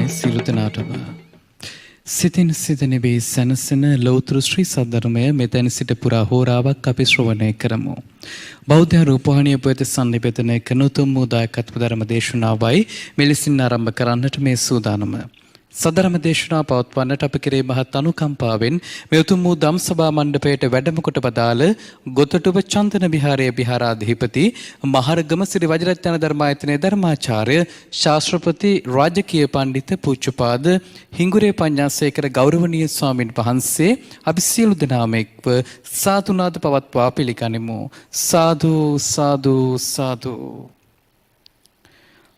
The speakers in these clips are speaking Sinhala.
අවසරයි සියලු දෙනාටම. සිතින් සිත නිවී සැනසෙන ලෞතර ශ්‍රී සද්ධර්මය මෙතැන සිට පුරා හෝරාවක් අපි ශ්‍රවණය කරමු. බෞද්ධ රූපවාහිනිය වෙත සම්නිවේදනය කරන උතුම් වූ දායකත්ව ධර්ම දේශනාවයි මෙලෙසින් ආරම්භ කරන්නට මේ සූදානම. සදරම දේශනා පවත්වන්නට අප කෙරේ මහත් අනුකම්පාවෙන් මේ උතුම් වූ ධම් සභා මණ්ඩපයට වැඩම කොට බදාළ ගොතටුව චන්දන විහාරයේ විහාරාධිපති මහරගම ශ්‍රී වජිරත්න ධර්මායතනයේ ධර්මාචාර්ය ශාස්ත්‍රපති රාජකීය පඬිත පූජ්‍යපාද හිඟුරේ පඤ්ඤාසේකර ගෞරවනීය ස්වාමින් වහන්සේ අපි සියලු දෙනාම එක්ව සාතුනාද පවත්වා පිළිගනිමු. සාදු සාදු සාදු.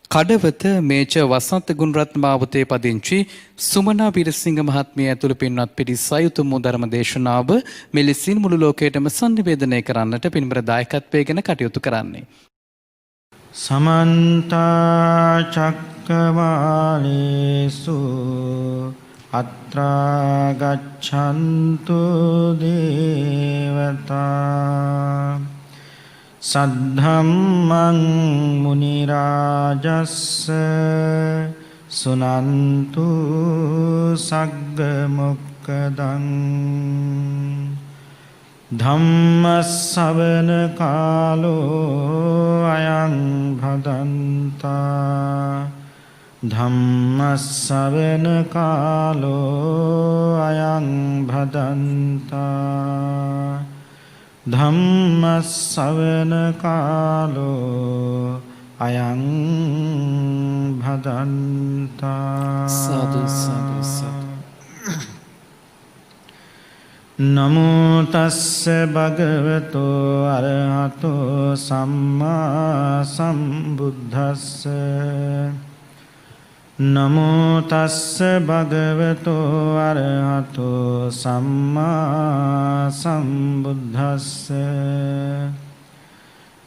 කඩවත මේච වසන්ත ගුණරත්න මාවතේ පදිංචි සුමනා වීරසිංහ මහත්මිය ඇතුළු පින්වත් පිරිස සයුතුම් වූ ධර්ම දේශනාව මෙලෙසින් මුළු ලෝකයටම සංනිවේදනය කරන්නට පින්බර දායකත්වයෙන් කටයුතු කරන්නේ. සමන්ත චක්කවාලේසු අත්‍රා ගච්ඡන්තු දේවතා සද්ධම්මං මුනි රාජස්ස සුනන්තු සග්ග මොක්ඛදං ධම්ම ශ්‍රවණ කාලෝ අයං භදන්තා ධම්ම ශ්‍රවණ කාලෝ අයං භදන්තා ධම්ම ශ්‍රවණ කාලෝ අයං භදන්තා. සාදු සාදු සාදු. නමෝ තස්ස භගවතෝ අරහතෝ සම්මා සම්බුද්දස්ස නමෝ තස්ස භගවතෝ අරහතෝ සම්මා සම්බුද්දස්ස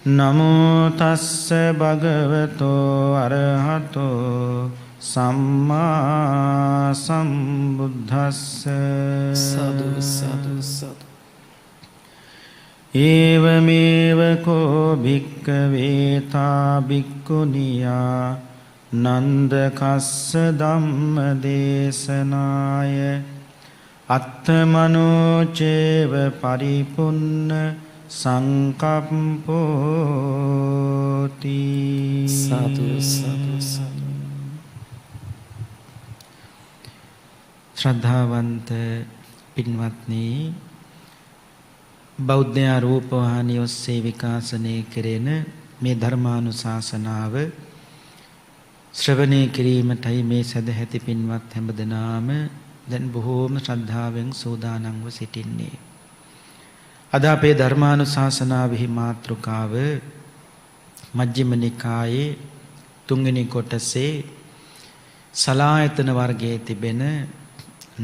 නමෝ තස්ස භගවතෝ අරහතෝ සම්මා සම්බුද්දස්ස. සාදු සාදු සාදු. ඒවමේව කෝ භික්ඛවේ තා භික්ඛුනියා නන්දකස්ස ධම්ම දේශනාය අත්තමනෝ චේව පරිපුන්න සංකප්පෝති. සාදු සාදු සාදු. ශ්‍රද්ධාවන්ත පින්වත්නි, බෞද්ධ රූපවාහිනිය ඔස්සේ විකාශනය කෙරෙන මේ ධර්මානුශාසනාව ශ්‍රවණය කිරීමටයි මේ සදැහැති පින්වත් හැමදෙනාම දැන් බොහෝම ශ්‍රද්ධාවෙන් සූදානම්ව සිටින්නේ. අද අපේ ධර්මානුශාසනාවෙහි මාතෘකාව මජ්ක්‍ධිම නිකායේ තුන්වෙනි කොටසේ සලායතන වර්ගයේ තිබෙන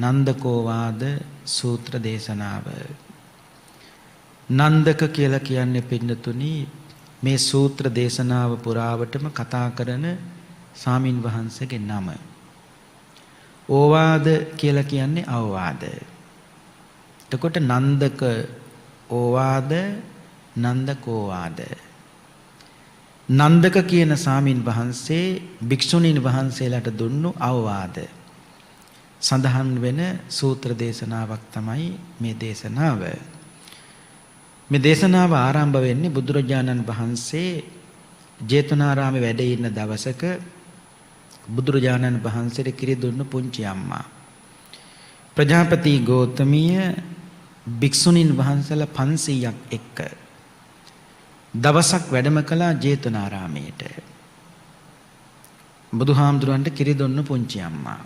නන්දකෝවාද සූත්‍ර දේශනාව. නන්දක කියලා කියන්නේ පින්නතුනි මේ සූත්‍ර දේශනාව පුරාවටම කතා කරන සාමින් වහන්සේගේ නම. ඕවාද කියලා කියන්නේ අවවාද. එතකොට නන්දක ඕවාද නන්දකෝවාද. නන්දක කියන සාමින් වහන්සේ භික්ෂුණීන් වහන්සේලාට දුන්නු අවවාද සඳහන් වෙන සූත්‍ර දේශනාවක් තමයි මේ දේශනාව. මේ දේශනාව ආරම්භ වෙන්නේ බුදුරජාණන් වහන්සේ ජේතවනාරාමේ වැඩ ඉන්න දවසක බුදුරජාණන් වහන්සේට කිරි දුන්න පුංචි අම්මා ප්‍රජාපති ගෞතමිය භික්ෂුණීන් වහන්සේලා 500ක් එක්ක දවසක් වැඩම කළා ජේතවනාරාමයට. බුදුහාමුදුරන්ට කිරි දුන්න පුංචි අම්මා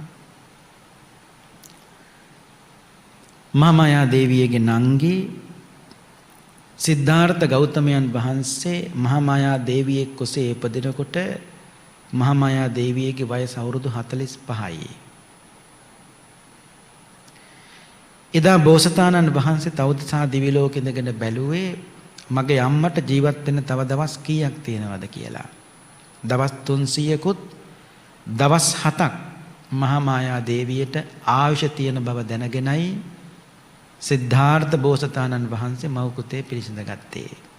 මහාමායා දේවියගේ නංගි සිද්ධාර්ථ ගෞතමයන් වහන්සේ මහාමායා දේවියේ කුසේ ඉපදිනකොට මහාමායා දේවියගේ වයස අවුරුදු 45යි. එදා බෝසතාණන් වහන්සේ තවදසා දිවි ලෝකෙ ඉඳගෙන බැලුවේ මගේ අම්මට ජීවත් වෙන්න තව දවස් කීයක් තියෙනවද කියලා. දවස් 300කුත් දවස් 7ක් මහාමායා දේවියට ආයුෂ තියෙන බව දැනගෙනයි සිද්ධාර්ථ බෝසතාණන් වහන්සේ මව් කුතේ පිළිසිඳ ගත්තේ.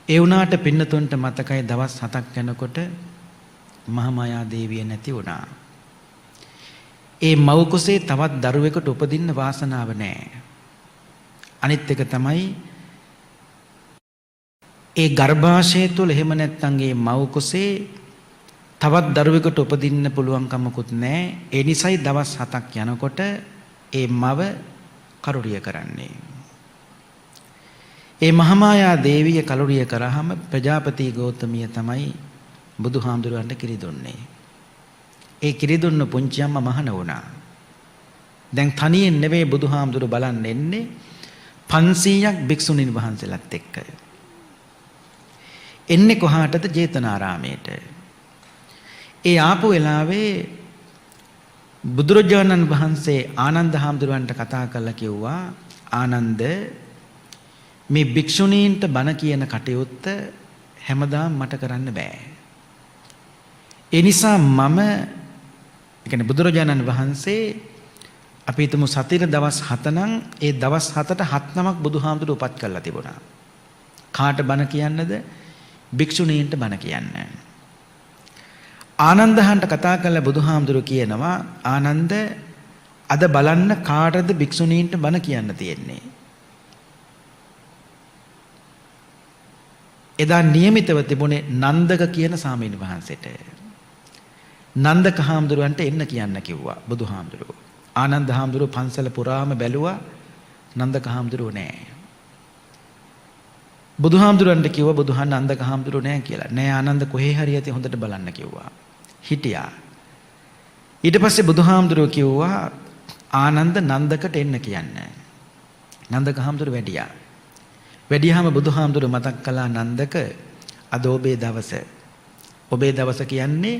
ඒ වුණාට පින්නතුන්ට මතකයි දවස් 7ක් යනකොට මහාමායා දේවිය නැති වුණා. ඒ මව් කුසේ තවත් දරුවෙකුට උපදින්න වාසනාව නැහැ. අනිත් එක තමයි ඒ ගර්භාෂය තුළ එහෙම නැත්නම් ඒ මව් කුසේ තවත් දරුවෙකුට උපදින්න පුළුවන් කමකුත් නැහැ. ඒ නිසායි දවස් 7ක් යනකොට ඒ මව කරුරිය කරන්නේ. ඒ මහමායා දේවිය කලුරිය කරාම ප්‍රජාපති ගෞතමිය තමයි බුදුහාමුදුරන්ට කිරි දුන්නේ. ඒ කිරි දුන්න පුංචි අම්මා මහණ වුණා. දැන් තනියෙන් නෙවෙයි බුදුහාමුදුරු බලන්න එන්නේ 500ක් භික්ෂුණීන් වහන්සේලාත් එක්ක. එන්නේ කොහාටද? ජේතනාරාමයට. ඒ ආපු වෙලාවේ බුදුරජාණන් වහන්සේ ආනන්ද හාමුදුරුවන්ට කතා කරලා කිව්වා, ආනන්ද මේ භික්ෂුණීන්ට බණ කියන කටයුත්ත හැමදාම මට කරන්න බෑ. ඒ නිසා මම කියන්නේ බුදුරජාණන් වහන්සේ අපි හිතමු සතියේ දවස් 7 නම් ඒ දවස් 7ට 7 නමක් බුදුහාමුදුරුවෝ උපත් කරලා තිබුණා. කාට බණ කියන්නද? භික්ෂුණීන්ට බණ කියන්න. ආනන්දහන්ට කතා කරලා බුදුහාමුදුරුවෝ කියනවා, ආනන්ද අද බලන්න කාටද භික්ෂුණීන්ට බණ කියන්න තියෙන්නේ. එදා නියමිතව තිබුණේ නන්දක කියන සාමීන් වහන්සේට. නන්දක හාමුදුරුවන්ට එන්න කියන්න කිව්වා බුදුහාමුදුරුවෝ. ආනන්ද හාමුදුරුවෝ පන්සල පුරාම බැලුවා, නන්දක හාමුදුරුවෝ නැහැ. බුදුහාමුදුරුවන්ට කිව්වා බුදුහාන් නන්දක හාමුදුරුවෝ නැහැ කියලා. නෑ ආනන්ද කොහේ හරි යති හොඳට බලන්න කිව්වා. හිටියා. ඊට පස්සේ බුදුහාමුදුරුවෝ කිව්වා ආනන්ද නන්දකට එන්න කියන්න. නන්දක හාමුදුරුවෝ වැඩියා. වැඩියාම බුදුහාමුදුරුවෝ මතක් කළා, නන්දක අද ඔබේ දවස. ඔබේ දවස කියන්නේ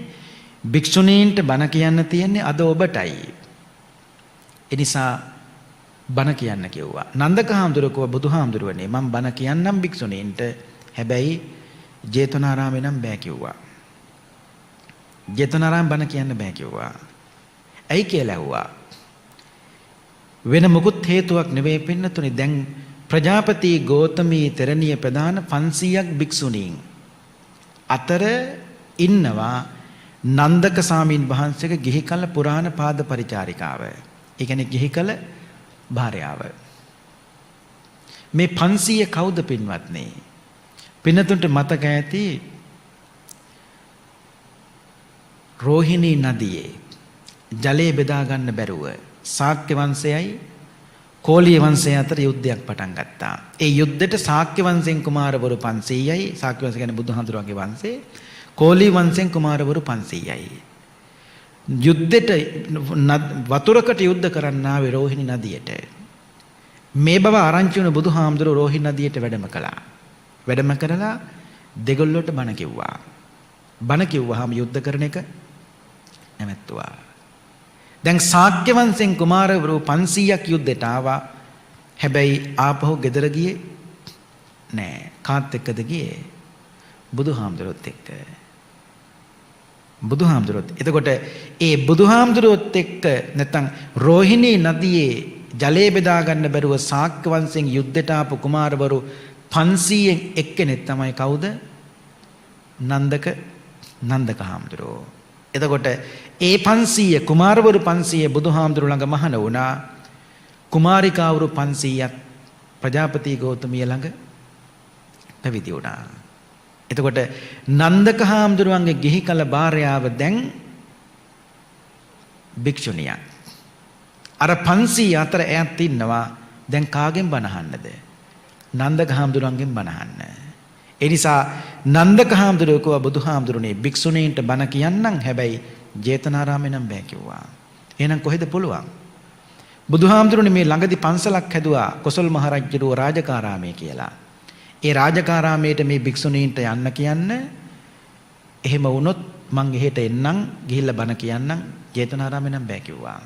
භික්ෂුණීන්ට බණ කියන්න තියෙන්නේ අද ඔබටයි. ඒ නිසා බණ කියන්න කිව්වා. නන්දක හාමුදුරුවෝ කිව්වා බුදුහාමුදුරුවනේ මම බණ කියන්නම් භික්ෂුණීන්ට. හැබැයි ජේතවනාරාමේ නම් බෑ කිව්වා. ජේතවනාරාම බණ කියන්න බෑ කිව්වා. ඇයි කියලා ඇහුවා. වෙන මොකුත් හේතුවක් නෙවෙයි පින්නතුනේ. දැන් ප්‍රජාපති ගෞතමී තෙරණිය ප්‍රදාන 500ක් භික්ෂුණීන් අතර ඉන්නවා නන්දක සාමීන් වහන්සේගේ ගිහි කල පුරාණ පාද පරිචාරිකාව. ඒ කියන්නේ ගිහි කල භාර්යාව. මේ 500 කවුද පින්වත්නි? පින්නතුන්ට මතක ඇති රෝහිණී නදියේ ජලය බෙදා ගන්න බැරුව ශාක්‍ය වංශයයි කෝලිය වංශය අතර යුද්ධයක් පටන් ගත්තා. ඒ යුද්ධෙට ශාක්‍ය වංශෙන් කුමාරවරු 500යි, ශාක්‍ය වංශය කියන්නේ බුදුහාමුදුරුවන්ගේ වංශේ, කෝලිය වංශෙන් කුමාරවරු 500යි. යුද්ධෙට වතුරකට යුද්ධ කරන්න ආවේ රෝහිණී නදියට. මේ බව ආරංචි වුණ බුදුහාමුදුරුවෝ රෝහිණී නදියට වැඩම කළා. වැඩම කරලා දෙගොල්ලොට බණ කිව්වා. බණ කිව්වහම යුද්ධ කරන එක නැවැත්තුවා. දැන් ශාක්‍ය වංශෙන් කුමාරවරු 500ක් යුද්ධයට ආවා. හැබැයි ආපහු ගෙදර ගියේ නෑ. කාත් එක්කද ගියේ? බුදුහාමුදුරුවොත් එක්ක. බුදුහාමුදුරුවොත්. එතකොට ඒ බුදුහාමුදුරුවොත් එක්ක නැත්තම් රෝහිණී නදියේ ජලය බෙදා ගන්න බැරුව ශාක්‍ය වංශෙන් යුද්ධයට ආපු කුමාරවරු 500න් එක්කෙනෙක් තමයි කවුද? නන්දක හාමුදුරුවෝ. එතකොට ඒ 500 කුමාරවරු 500 බුදුහාමුදුරු ළඟ මහණ වුණා. කුමාරිකාවරු 500ක් ප්‍රජාපති ගෞතමිය ළඟ පැවිදි වුණා. එතකොට නන්දක හාමුදුරුවන්ගේ ගිහි කල භාර්යාව දැන් භික්ෂුණියක්. අර 500 අතර ඈත් ඉන්නවා. දැන් කාගෙන් බණ අහන්නද? නන්දක හාමුදුරුවන්ගෙන් බණ අහන්න. ඒ නිසා නන්දක හාමුදුරුවෝ කිව්වා බුදුහාමුදුරනේ භික්ෂුණීන්ට බණ කියන්නම්, හැබැයි ජේතනාරාමේ නම් බෑ කිව්වා. එහෙනම් කොහෙද පුළුවන්? බුදුහාමුදුරනේ මේ ළඟදී පන්සලක් හැදුවා කොසල් මහරජුගේ රාජකාරාමයේ කියලා. ඒ රාජකාරාමයට මේ භික්ෂුණීන්ට යන්න කියන්න. එහෙම වුණොත් මං එහෙට එන්නම්, ගිහිල්ලා බණ කියන්නම්. ජේතනාරාමේ නම් බෑ කිව්වා.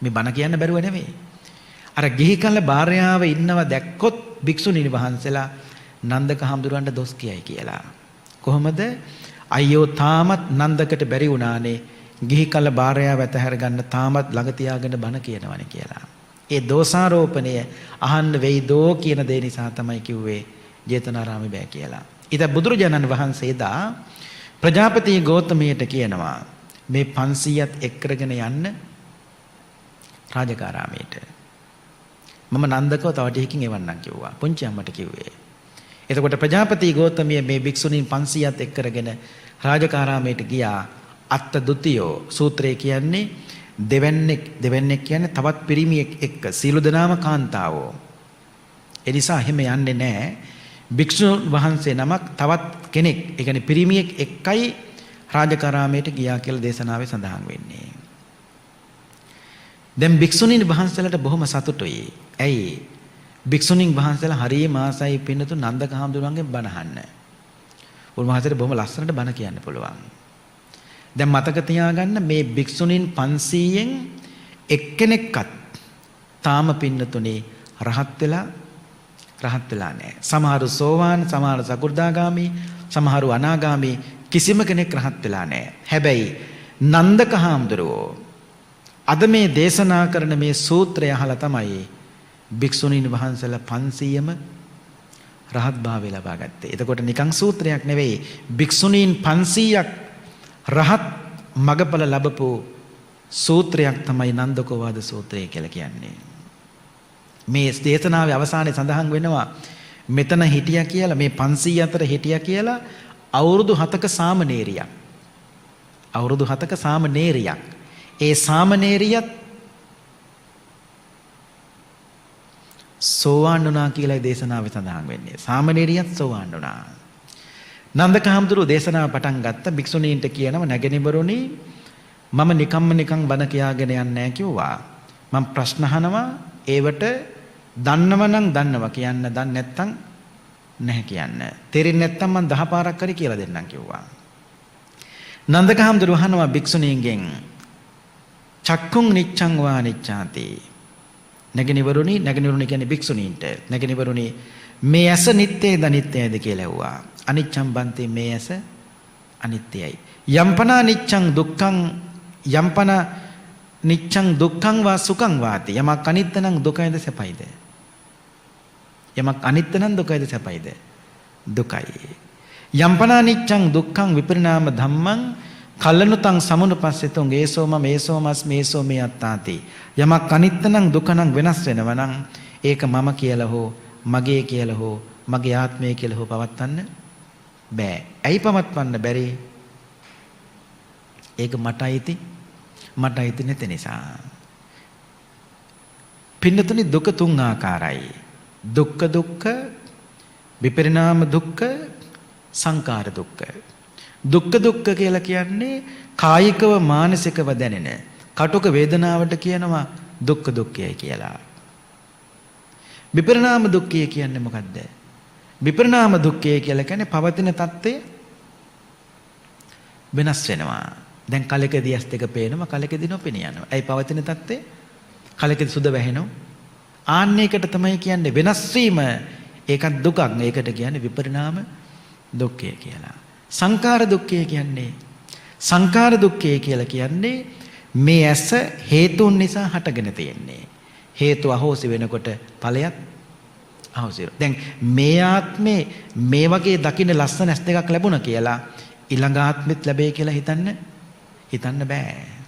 මේ බණ කියන්න බැරුව නෙවෙයි. අර ගිහි කල භාර්යාව ඉන්නව දැක්කොත් භික්ෂුණී වහන්සේලා නන්දක හාමුදුරන්ට දොස් කියයි කියලා. කොහොමද? අයියෝ තාමත් නන්දකට බැරි වුණානේ ගිහි කල භාර්යාව ඇතහැර ගන්න තාමත් ළඟ තියාගෙන බණ කියනවනේ කියලා. ඒ දෝෂාරෝපණය අහන්න වෙයිදෝ කියන දේ නිසා තමයි කිව්වේ ජේතනාරාමේ බෑ කියලා. ඉතින් බුදුරජාණන් වහන්සේ දා ප්‍රජාපති ගෞතමයට කියනවා මේ 500ත් එක් කරගෙන යන්න රාජකාරාමයට. මම නන්දකව තව ටිකකින් එවන්නම් කිව්වා. පුංචි අම්මට කිව්වේ. එතකොට ප්‍රජාපති ගෞතමිය මේ භික්ෂුණීන් 500ත් එක් කරගෙන රාජකාරාමයට ගියා. අත්ත දුතියෝ සූත්‍රය කියන්නේ දෙවන්නේක් කියන්නේ තවත් පිරිමියෙක් එක්ක සීල දනාම කාන්තාවෝ. ඒ නිසා එහෙම යන්නේ නැහැ. භික්ෂුන් වහන්සේ නමක් තවත් කෙනෙක්, ඒ කියන්නේ පිරිමියෙක් එක්කයි රාජකාරාමයට ගියා කියලා දේශනාවේ සඳහන් වෙන්නේ. දැන් භික්ෂුණීන් වහන්සේලාට බොහොම සතුටුයි. ඇයි? භික්ෂුණීන් වහන්සේලා හරියම ආසයි පින්නතු නන්දක හාමුදුරුවන්ගෙන් බණ අහන්න. උන්වහන්සේට බොහොම ලස්සනට බණ කියන්න පුළුවන්. දැන් මතක තියාගන්න මේ භික්ෂුණීන් 500න් එක්කෙනෙක්වත් තාම පින්නතුනේ රහත් වෙලා නැහැ. සමහරු සෝවාන්, සමහරු සකු르දාගාමි, සමහරු අනාගාමි, කිසිම කෙනෙක් රහත් වෙලා නැහැ. හැබැයි නන්දක හාමුදුරුවෝ අද මේ දේශනා කරන මේ සූත්‍රය අහලා තමයි භික්ෂුණීන් වහන්සේලා 500ම රහත් භාවය ලබා ගත්තේ. එතකොට නිකං සූත්‍රයක් නෙවෙයි. භික්ෂුණීන් 500ක් රහත් මගඵල ලැබපු සූත්‍රයක් තමයි නන්දකෝවාද සූත්‍රය කියලා කියන්නේ. මේ දේශනාවේ අවසානයේ සඳහන් වෙනවා මෙතන හිටියා කියලා, මේ 500 අතර හිටියා කියලා අවුරුදු 7ක සාමණේරියක්. අවුරුදු 7ක සාමණේරියක්. ඒ සාමණේරියත් සෝවාන් වුණා කියලායි දේශනාවේ සඳහන් වෙන්නේ. සාමණේරියත් සෝවාන් වුණා. නන්දක හාමුදුරුවෝ දේශනාව පටන් ගත්ත. භික්ෂුණීන්ට කියනවා නැගෙනවරුනි මම නිකන් බණ කියාගෙන යන්නේ නැහැ කිව්වා. මම ප්‍රශ්න අහනවා ඒවට දන්නව නම් දන්නවා කියන්න, දන්නේ නැත්නම් නැහැ කියන්න. තේරෙන්නේ නැත්නම් මම 10 පාරක් හරි කියලා දෙන්නම් කිව්වා. නන්දක හාමුදුරුවෝ අහනවා භික්ෂුණීන්ගෙන් චක්කුං නිච්ඡං වා නිච්ඡාති. නැගෙනවරුනි කියන්නේ භික්ෂුණීන්ට. නැගෙනවරුනි මේ ඇස නිට්ටයද අනිත්‍යයද කියලා ඇහුවා. අනිච්ඡං බන්තේ මේ ඇස අනිත්‍යයි. යම්පනා නිච්ඡං දුක්ඛං යම්පනා නිච්ඡං දුක්ඛං වා සුඛං වාති. යමක් අනිත්‍ය නම් දුකයිද සැපයිද? යමක් අනිත්‍ය නම් දුකයිද සැපයිද? දුකයි. යම්පනා නිච්ඡං දුක්ඛං විපරිණාම ධම්මං කල්ලනුතං සමුනුපස්සෙතුං ඒසෝම මේසෝමස් මේසෝ මේ අත්තාති. යමක් අනිත්‍ය නම් දුක නම් වෙනස් වෙනවා නම් ඒක මම කියලා හෝ මගේ කියලා හෝ මගේ ආත්මය කියලා හෝ පවත්වන්න බෑ. ඇයි පවත්වන්න බැරි? ඒක මට අයිති නැති නිසා. පින්නතුනි දුක තුන් ආකාරයි. දුක්ඛ දුක්ඛ, විපරිණාම දුක්ඛ, සංකාර දුක්ඛ. දුක්ඛ දුක්ඛ කියලා කියන්නේ කායිකව මානසිකව දැනෙන කටුක වේදනාවට කියනවා දුක්ඛ දුක්ඛය කියලා. විපරිණාම දුක්ඛය කියන්නේ මොකද්ද? විපරිණාම දුක්ඛය කියලා කියන්නේ පවතින தත්ත්වය වෙනස් වෙනවා. දැන් කලකදී ඇස් දෙක පේනවා, කලකදී නොපෙනී යනවා. ඇයි පවතින தත්ත්වය? කලකදී සුද වැහෙනවා. ආන්නයකට තමයි කියන්නේ වෙනස් වීම. ඒකත් දුකක්. ඒකට කියන්නේ විපරිණාම දුක්ඛය කියලා. සංකාර දුක්ඛය කියලා කියන්නේ මේ ඇස හේතුන් නිසා හටගෙන තියෙන්නේ. හේතු අහෝසි වෙනකොට ඵලයක් අහෝසි වෙනවා. දැන් මේ ආත්මේ මේ වගේ දකින්න ලස්සන ඇස් දෙකක් ලැබුණා කියලා ඊළඟ ආත්මෙත් ලැබෙයි කියලා හිතන්න බෑ.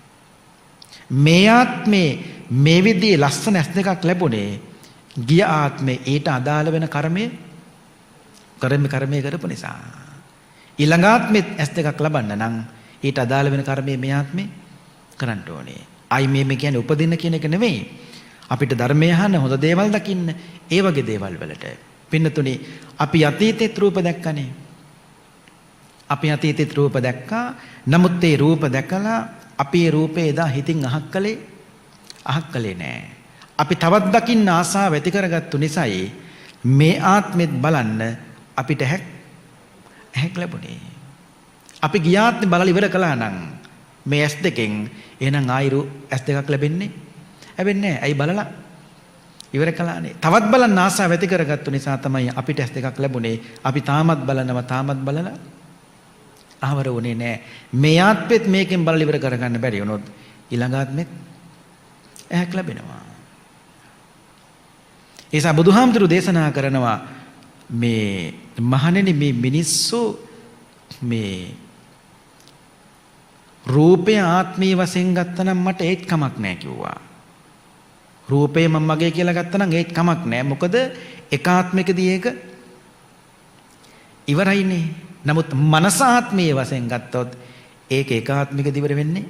මේ ආත්මේ මේ විදිහේ ලස්සන ඇස් දෙකක් ලැබුණේ ගිය ආත්මේ ඊට අදාළ වෙන කර්මය කරපු නිසා. ඊළඟ ආත්මෙත් ඇස් දෙකක් ලබන්න නම් ඊට අදාළ වෙන කර්මය මේ ආත්මේ කරන්න ඕනේ. අයි මේ කියන්නේ උපදින්න කියන එක නෙමෙයි. අපිට ධර්මය අහන්න, හොඳ දේවල් දකින්න, ඒ වගේ දේවල් වලට. පින්නතුනි අපි අතීතේ රූප දැක්කනේ. අපි අතීතේ රූප දැක්කා. නමුත් ඒ රූප දැකලා අපි ඒ රූපේ එදා හිතින් අහක් කළේ නෑ. අපි තවත් දකින්න ආසාව ඇති කරගත්තු නිසායි මේ ආත්මෙත් බලන්න අපිට ඇහැක් ලැබුණේ. අපි ගියාත්මේ බලලා ඉවර කළා නම් මේ ඇස් දෙකෙන් එහෙනම් ආයිරු ඇස් දෙකක් ලැබෙන්නේ නැහැ. ඇයි බලලා ඉවර කළානේ. තවත් බලන්න ආසාව ඇති කරගත්තු නිසා තමයි අපිට ඇස් දෙකක් ලැබුණේ. අපි තාමත් බලලා ආවර වුණේ නැහැ. මේ ආත්මෙත් මේකෙන් බලලා ඉවර කරගන්න බැරි වුණොත් ඊළඟ ආත්මෙත් ඇහැක් ලැබෙනවා. ඒසා බුදුහාමුදුරු දේශනා කරනවා මේ මහණෙනි මේ මිනිස්සු මේ රූපය ආත්මීය වශයෙන් ගත්තා නම් මට ඒත් කමක් නැහැ කිව්වා. රූපේ මම මගේ කියලා ගත්තා නම් ඒත් කමක් නැහැ. මොකද එකාත්මිකදී ඒක ඉවරයිනේ. නමුත් මනස ආත්මීය වශයෙන් ගත්තොත් ඒක ඒකාත්මිකදී ඉවර වෙන්නේ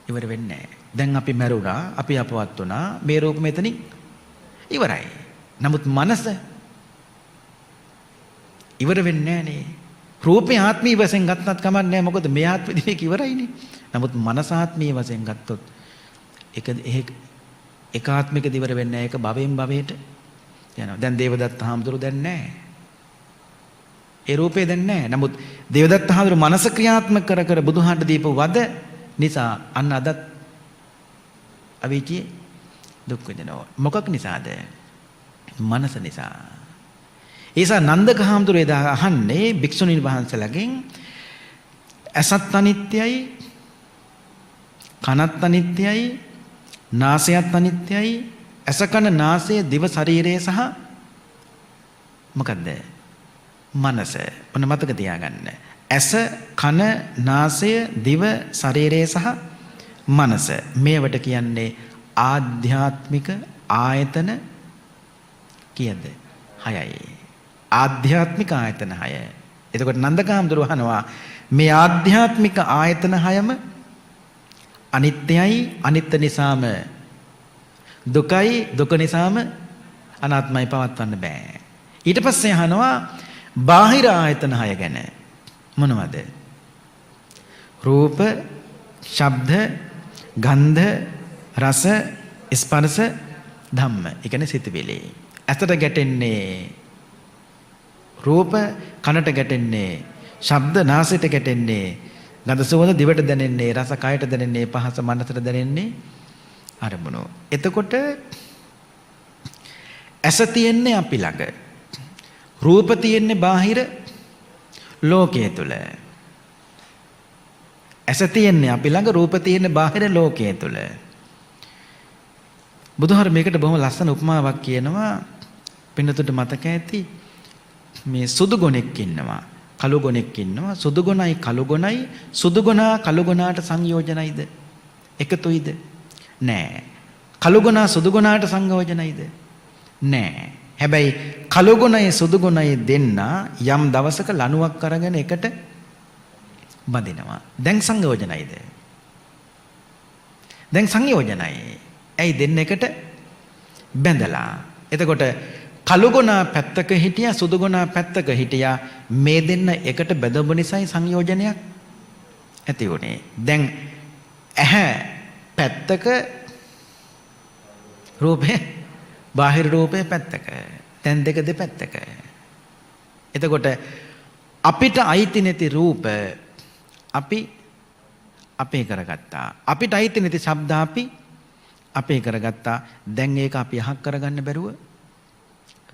නැහැ. දැන් අපි මැරුණා, අපි අපවත් වුණා. මේ රූප මෙතනින් ඉවරයි. නමුත් මනස ඉවර වෙන්නේ නැහනේ. රූපේ ආත්මීය වශයෙන් ගත්තත් කමක් නැහැ. මොකද මේ ආත්මෙදී මේක ඉවරයිනේ. නමුත් මනස ආත්මීය වශයෙන් ගත්තොත් ඒක ඒකාත්මිකදී ඉවර වෙන්නේ නැහැ. ඒක භවයෙන් භවයට යනවා. දැන් දේවදත්ත හාමුදුරුවෝ දැන් නැහැ. ඒ රූපේ දැන් නැහැ. නමුත් දේවදත්ත හාමුදුරුවෝ මනස ක්‍රියාත්මක කර කර බුදුහාට දීපු වද නිසා අන්න අදත් අවීචියේ දුක් විඳිනවා. මොකක් නිසාද? මනස නිසා. ඒසා නන්දක හාමුදුරුවෝ එදා අහන්නේ භික්ෂුණීන් වහන්සේලාගෙන් ඇසත් අනිත්‍යයි, කනත් අනිත්‍යයි, නාසයත් අනිත්‍යයි. ඇස කන නාසය දිව ශරීරය සහ මොකද්ද? මනස. ඔන්න මතක තියාගන්න. ඇස කන නාසය දිව ශරීරය සහ මනස. මේවට කියන්නේ ආධ්‍යාත්මික ආයතන කීයද? 6යි. ආධ්‍යාත්මික ආයතන 6. එතකොට නන්දකාම්දුරුව අහනවා මේ ආධ්‍යාත්මික ආයතන 6ම අනිත්‍යයි, අනිත්‍ය නිසාම දුකයි, දුක නිසාම අනාත්මයි, පවත්වන්න බෑ. ඊට පස්සේ අහනවා බාහිර ආයතන 6 ගැන. මොනවද? රූප, ශබ්ද, ගන්ධ, රස, ස්පර්ශ, ධම්ම. ඒ කියන්නේ සිතුවිලි. ඇසට ගැටෙන්නේ රූප, කනට ගැටෙන්නේ ශබ්ද, නාසයට ගැටෙන්නේ ගඳ සුවඳ, දිවට දැනෙන්නේ රස, කයට දැනෙන්නේ පහස, මනසට දැනෙන්නේ අරමුණු. එතකොට ඇස තියෙන්නේ අපි ළඟ. රූප තියෙන්නේ බාහිර ලෝකයේ තුල. ඇස තියෙන්නේ අපි ළඟ, රූප තියෙන්නේ බාහිර ලෝකයේ තුල. බුදුහාර මේකට බොහොම ලස්සන උපමාවක් කියනවා. පින්නතුට මතක ඇති මේ සුදු ගොනෙක් ඉන්නවා, කළු ගොනෙක් ඉන්නවා. සුදු ගොනයි කළු ගොනයි සුදු ගොනා කළු ගොනාට සංයෝජනයිද? එකතුයිද? නෑ. කළු ගොනා සුදු ගොනාට සංයෝජනයිද? නෑ. හැබැයි කළු ගොනයි සුදු ගොනයි දෙන්න යම් දවසක ලණුවක් අරගෙන එකට බඳිනවා. දැන් සංයෝජනයිද? දැන් සංයෝජනයි. ඇයි දෙන්න එකට බැඳලා? එතකොට කළු ගොනා පැත්තක හිටියා, සුදු ගොනා පැත්තක හිටියා. මේ දෙන්න එකට බැඳපු නිසායි සංයෝජනයක් ඇති වුණේ. දැන් ඇහැ පැත්තක, රූපේ බාහිර රූපේ පැත්තක. දැන් දෙක දෙපැත්තක. එතකොට අපිට අයිති නැති රූප අපි අපේ කරගත්තා. අපිට අයිති නැති ශබ්ද අපි අපේ කරගත්තා. දැන් ඒක අපි අහක් කරගන්න බැරුව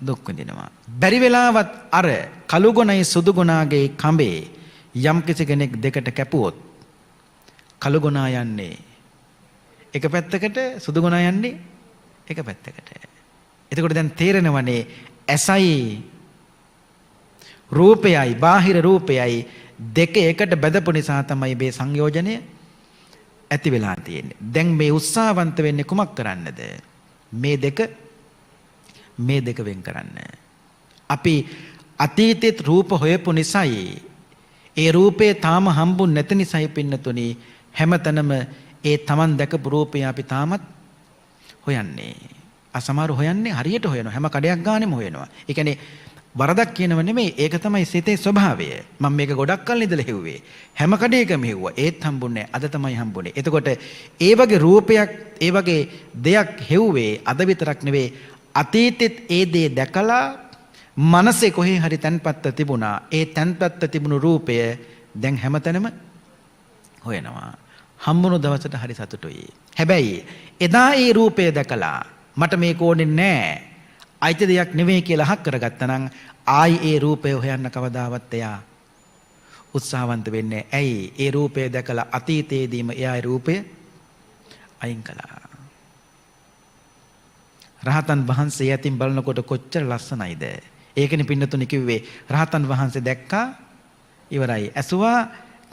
දුක් විඳිනවා. බැරි වෙලාවත් අර කළු ගොනයි සුදු ගොනාගේ කඹේ යම් කිසි කෙනෙක් දෙකට කැපුවොත් කළු ගොනා යන්නේ එක පැත්තකට, සුදු ගොනා යන්නේ එක පැත්තකට. එතකොට දැන් තේරෙනවනේ ඇසයි රූපයයි බාහිර රූපයයි දෙක එකට බෙදපු නිසා තමයි මේ සංයෝජනය ඇති වෙලා තියෙන්නේ. දැන් මේ උත්සාහවන්ත වෙන්නේ කුමක් කරන්නද? මේ දෙක වෙන් කරන්න. අපි අතීතයේ රූප හොයපු නිසායි, ඒ රූපේ තාම හම්බුන් නැති නිසායි පින්නතුනි හැමතැනම ඒ Taman දැකපු රූපය අපි තාමත් හොයන්නේ. අසමහර හොයන්නේ හරියට හොයනවා. හැම කඩයක් ගානෙම හොයනවා. ඒ කියන්නේ වරදක් කියනව නෙමෙයි, ඒක තමයි සිතේ ස්වභාවය. මම මේක ගොඩක් කල් ඉඳලා හෙව්වේ. හැම කඩේකම හෙව්වා. ඒත් හම්බුන්නේ අද තමයි හම්බුනේ. එතකොට ඒ වගේ රූපයක්, ඒ වගේ දෙයක් හෙව්වේ අද විතරක් නෙවෙයි, අතීතෙත් ඒ දේ දැකලා මනසේ කොහේ හරි තැන්පත්ත තිබුණා. ඒ තැන්පත්ත තිබුණු රූපය දැන් හැමතැනම හොයනවා. හම්බුණු දවසට හරි සතුටුයි. හැබැයි එදා ඒ රූපය දැකලා මට මේක ඕනේ නෑ, අයිති දෙයක් නෙවෙයි කියලා හක් කරගත්තා නම් ආයි ඒ රූපය හොයන්න කවදාවත් එයා උත්සාහවන්ත වෙන්නේ. ඇයි? ඒ රූපය දැකලා අතීතයේදීම එයා ඒ රූපය අයින් කළා. රහතන් වහන්සේ යතින් බලනකොට කොච්චර ලස්සනයිද? ඒකනේ පින්නතුනි කිව්වේ රහතන් වහන්සේ දැක්කා ඉවරයි. ඇසුවා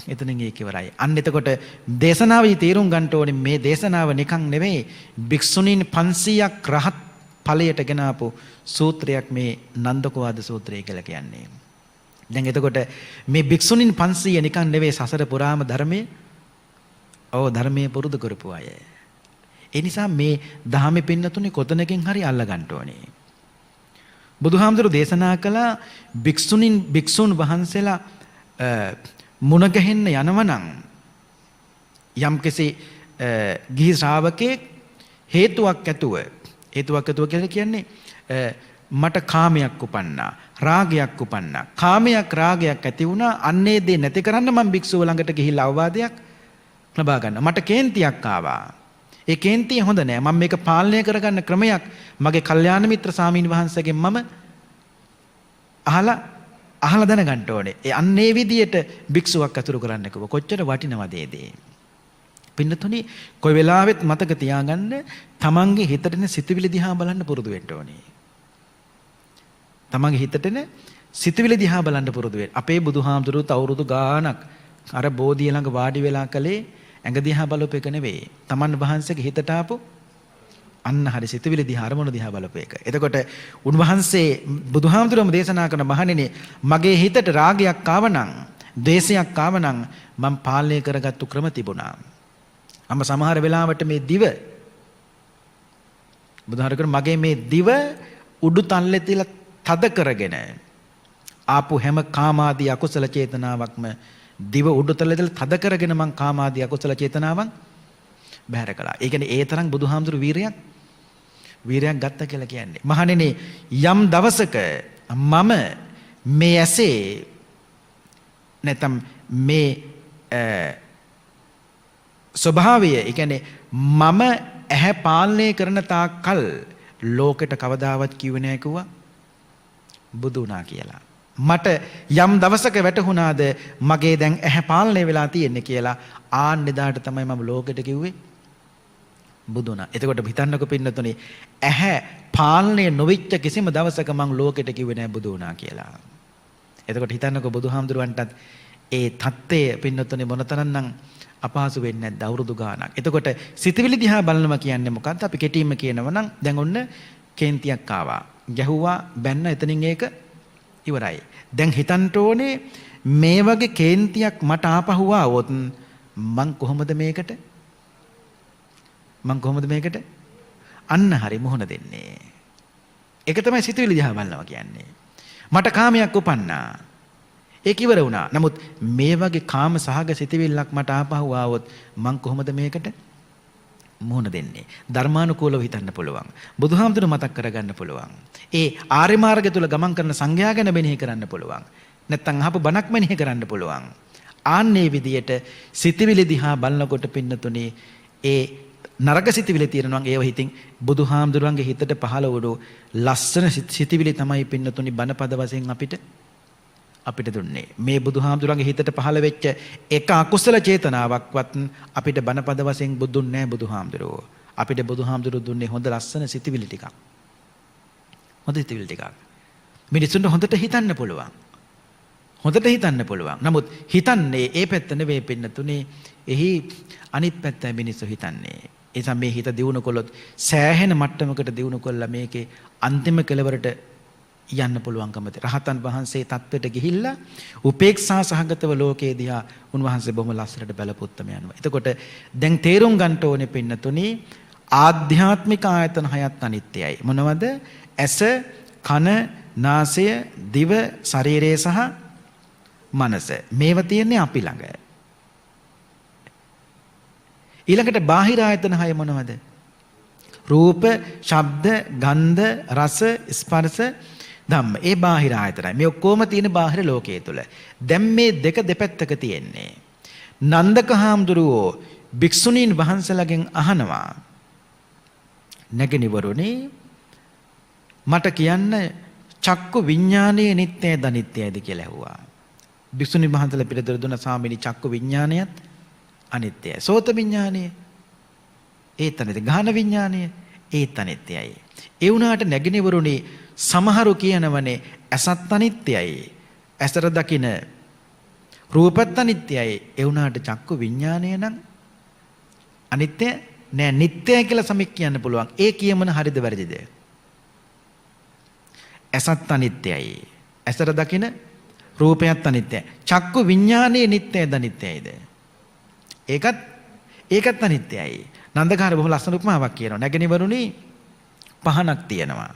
එතනින් ඒක ඉවරයි. අන්න එතකොට දේශනාවේ තේරුම් ගන්න ඕනේ මේ දේශනාව නිකන් නෙවෙයි භික්ෂුණීන් 500ක් රහත් ඵලයට ගෙන ආපු සූත්‍රයක් මේ නන්දකෝවාද සූත්‍රය කියලා කියන්නේ. දැන් එතකොට මේ භික්ෂුණීන් 500 නිකන් නෙවෙයි සසර පුරාම ධර්මයේ පුරුදු කරපු අය. ඒ නිසා මේ දහමේ පින්නතුනේ කොතනකින් හරි අල්ල ගන්න ඕනේ. බුදුහාමුදුරු දේශනා කළ භික්ෂුන් වහන්සේලා මුණ ගැහෙන්න යනවනම් යම්කිසි ගිහි ශ්‍රාවකෙක් හේතුවක් ඇතුව කියලා කියන්නේ මට කාමයක් උපන්නා රාගයක් උපන්නා කාමයක් රාගයක් ඇති වුණා අන්නේ දේ නැති කරන්න මම භික්ෂුව ළඟට ගිහිල්ලා අවවාදයක් ලබා ගන්න මට කේන්තියක් ආවා ඒ කේන්තිය හොඳ නෑ මම මේක පාලනය කරගන්න ක්‍රමයක් මගේ කල්යාණ මිත්‍ර ස්වාමීන් වහන්සේගෙන් මම අහලා දැනගන්න ඕනේ. ඒ අන්නේ විදියට භික්ෂුවක් අතුරු කරන්න කිව්ව. කොච්චර වටිනවද ඒ දේ. පින්නතුනි කොයි වෙලාවෙත් මතක තියාගන්න තමන්ගේ හිතට එන සිතුවිලි දිහා බලන්න පුරුදු වෙන්න ඕනේ. තමන්ගේ හිතට එන සිතුවිලි දිහා බලන්න පුරුදු වෙන්න. අපේ බුදුහාමුදුරුවෝ අවුරුදු ගාණක් අර බෝධිය ළඟ වාඩි වෙලා කලේ ඇඟ දිහා බලපු එක නෙවෙයි. තමන් වහන්සේගේ හිතට ආපු අන්න හරි සිතුවිලි දිහා අරමුණු දිහා බලපු එක. එතකොට උන්වහන්සේ බුදුහාමුදුරුවෝම දේශනා කරන මහණෙනි මගේ හිතට රාගයක් ආවනම්, ද්වේෂයක් ආවනම් මම පාලනය කරගත්තු ක්‍රම තිබුණා. අම්ම සමහර වෙලාවට මේ දිව බුදුහාමුදුරුවෝ මගේ මේ දිව උඩු තල්ලේ තියලා තද කරගෙන ආපු හැම කාමාදී අකුසල චේතනාවක්ම දිව උඩු තල්ලේ තියලා තද කරගෙන මං කාමාදී අකුසල චේතනාවන් බැහැර කළා. ඒ කියන්නේ ඒ තරම් බුදුහාමුදුරු වීරයක් ගත්තා කියලා කියන්නේ. මහණෙනි යම් දවසක මම මේ ඇසේ නැත්නම් මේ ස්වභාවය, ඒ කියන්නේ මම ඇහැ පාලනය කරන තාක්කල් ලෝකෙට කවදාවත් කිව්වේ නැහැ කිව්වා බුදු වුණා කියලා. මට යම් දවසක වැටහුණාද මගේ දැන් ඇහැ පාලනය වෙලා තියෙන්නේ කියලා ආන්නේ දාට තමයි මම ලෝකෙට කිව්වේ බුදු වුණා. එතකොට හිතන්නකො පින්නතුනේ ඇහැ පාලනය නොවිච්ච කිසිම දවසක මම ලෝකෙට කිව්වේ නැහැ බුදු වුණා කියලා. එතකොට හිතන්නකො බුදුහාමුදුරුවන්ටත් ඒ தත්ත්වය පින්නතුනේ මොනතරම්නම් අපහසු වෙන්නේ නැද්ද අවුරුදු ගාණක්. එතකොට සිතවිලි දිහා බලනවා කියන්නේ මොකද්ද? අපි කෙටින්ම කියනවා නම් දැන් ඔන්න කේන්තියක් ආවා. ගැහුවා බැන්න එතනින් ඒක ඉවරයි. දැන් හිතන්න ඕනේ මේ වගේ කේන්තියක් මට ආපහු ආවොත් මං කොහොමද මේකට අන්න හරි මුහුණ දෙන්නේ. ඒක තමයි සිතුවිලි දිහා බලනවා කියන්නේ. මට කාමයක් උපන්නා. ඒක ඉවර වුණා. නමුත් මේ වගේ කාම සහගත සිතුවිල්ලක් මට ආපහු ආවොත් මං කොහොමද මේකට මුහුණ දෙන්නේ? ධර්මානුකූලව හිතන්න පුළුවන්. බුදුහාමුදුරු මතක් කරගන්න පුළුවන්. ඒ ආර්ය මාර්ගය තුල ගමන් කරන සංඝයා ගැන මෙනෙහි කරන්න පුළුවන්. නැත්තම් අහපු බණක් මෙනෙහි කරන්න පුළුවන්. ආන්නේ විදියට සිතවිලි දිහා බලනකොට පින්නතුනේ ඒ නරක සිතවිලි තියෙනවා ඒව හිතින් බුදුහාමුදුරන්ගේ හිතට පහළ වුණු ලස්සන සිතවිලි තමයි පින්නතුනේ බණපද වශයෙන් අපිට දුන්නේ. මේ බුදුහාමුදුරන්ගේ හිතට පහළ වෙච්ච එක අකුසල චේතනාවක්වත් අපිට බණපද වශයෙන් බුදුන්නේ නැහැ බුදුහාමුදුරෝ. අපිට බුදුහාමුදුරෝ දුන්නේ හොඳ ලස්සන සිතවිලි ටිකක්. මිනිසුන්ට හොඳට හිතන්න පුළුවන්. නමුත් හිතන්නේ ඒ පැත්ත නෙවෙයි පින්නතුනේ. එහි අනිත් පැත්තයි මිනිස්සු හිතන්නේ. ඒ නිසා මේ හිත දියුණු කළොත් සෑහෙන මට්ටමකට දියුණු කළා මේකේ අන්තිම කෙලවරට යන්න පුළුවන්කම තියෙනවා. රහතන් වහන්සේ තත්ත්වයට ගිහිල්ලා උපේක්ෂා සහගතව ලෝකේ දිහා උන්වහන්සේ බොහොම ලස්සනට බලපුත්තම යනවා. එතකොට දැන් තේරුම් ගන්න ඕනේ පින්නතුනේ ආධ්‍යාත්මික ආයතන හයත් අනිත්‍යයි. මොනවද? ඇස, කන, නාසය, දිව, ශරීරය සහ මනස. මේවා තියෙන්නේ අපි ළඟ. ඊළඟට බාහිර ආයතන හය මොනවද? රූප, ශබ්ද, ගන්ධ, රස, ස්පර්ශ, ධම්ම. ඒ බාහිර ආයතනයි. මේ ඔක්කොම තියෙන බාහිර ලෝකයේ තුල. දැන් මේ දෙක දෙපැත්තක තියෙන්නේ. නන්දක හාමුදුරුවෝ භික්ෂුණීන් වහන්සේලාගෙන් අහනවා නැගණිවරුනි මට කියන්න චක්කු විඥානයේ නිට්ටයද අනිත්‍යයද කියලා ඇහුවා. භික්ෂුණීන් වහන්සේලා පිළිතුරු දුන්න ස්වාමීනි චක්කු විඥානයත් අනිත්‍යයි. සෝත විඥානය ඒත් අනිත්‍යයි. ගාහන විඥානය ඒත් අනිත්‍යයි. ඒ වුණාට නැගණිවරුනි සමහරු කියනවනේ ඇසත් අනිත්‍යයි. ඇසට දකින රූපත් අනිත්‍යයි. ඒ වුණාට චක්කු විඥානය නම් අනිත්‍ය නෑ, නිට්ටයයි කියලා සමෙක් කියන්න පුළුවන්. ඒ කියමන හරිද වැරදිද? ඇසත් අනිත්‍යයි. ඇසට දකින රූපයත් අනිත්‍යයි. චක්කු විඥානයේ නිට්ටයද අනිත්‍යයිද? ඒකත් අනිත්‍යයි. නන්දකාර බොහොම ලස්සන උපමාවක් කියනවා. නැගෙනවරුනි පහනක් තියෙනවා.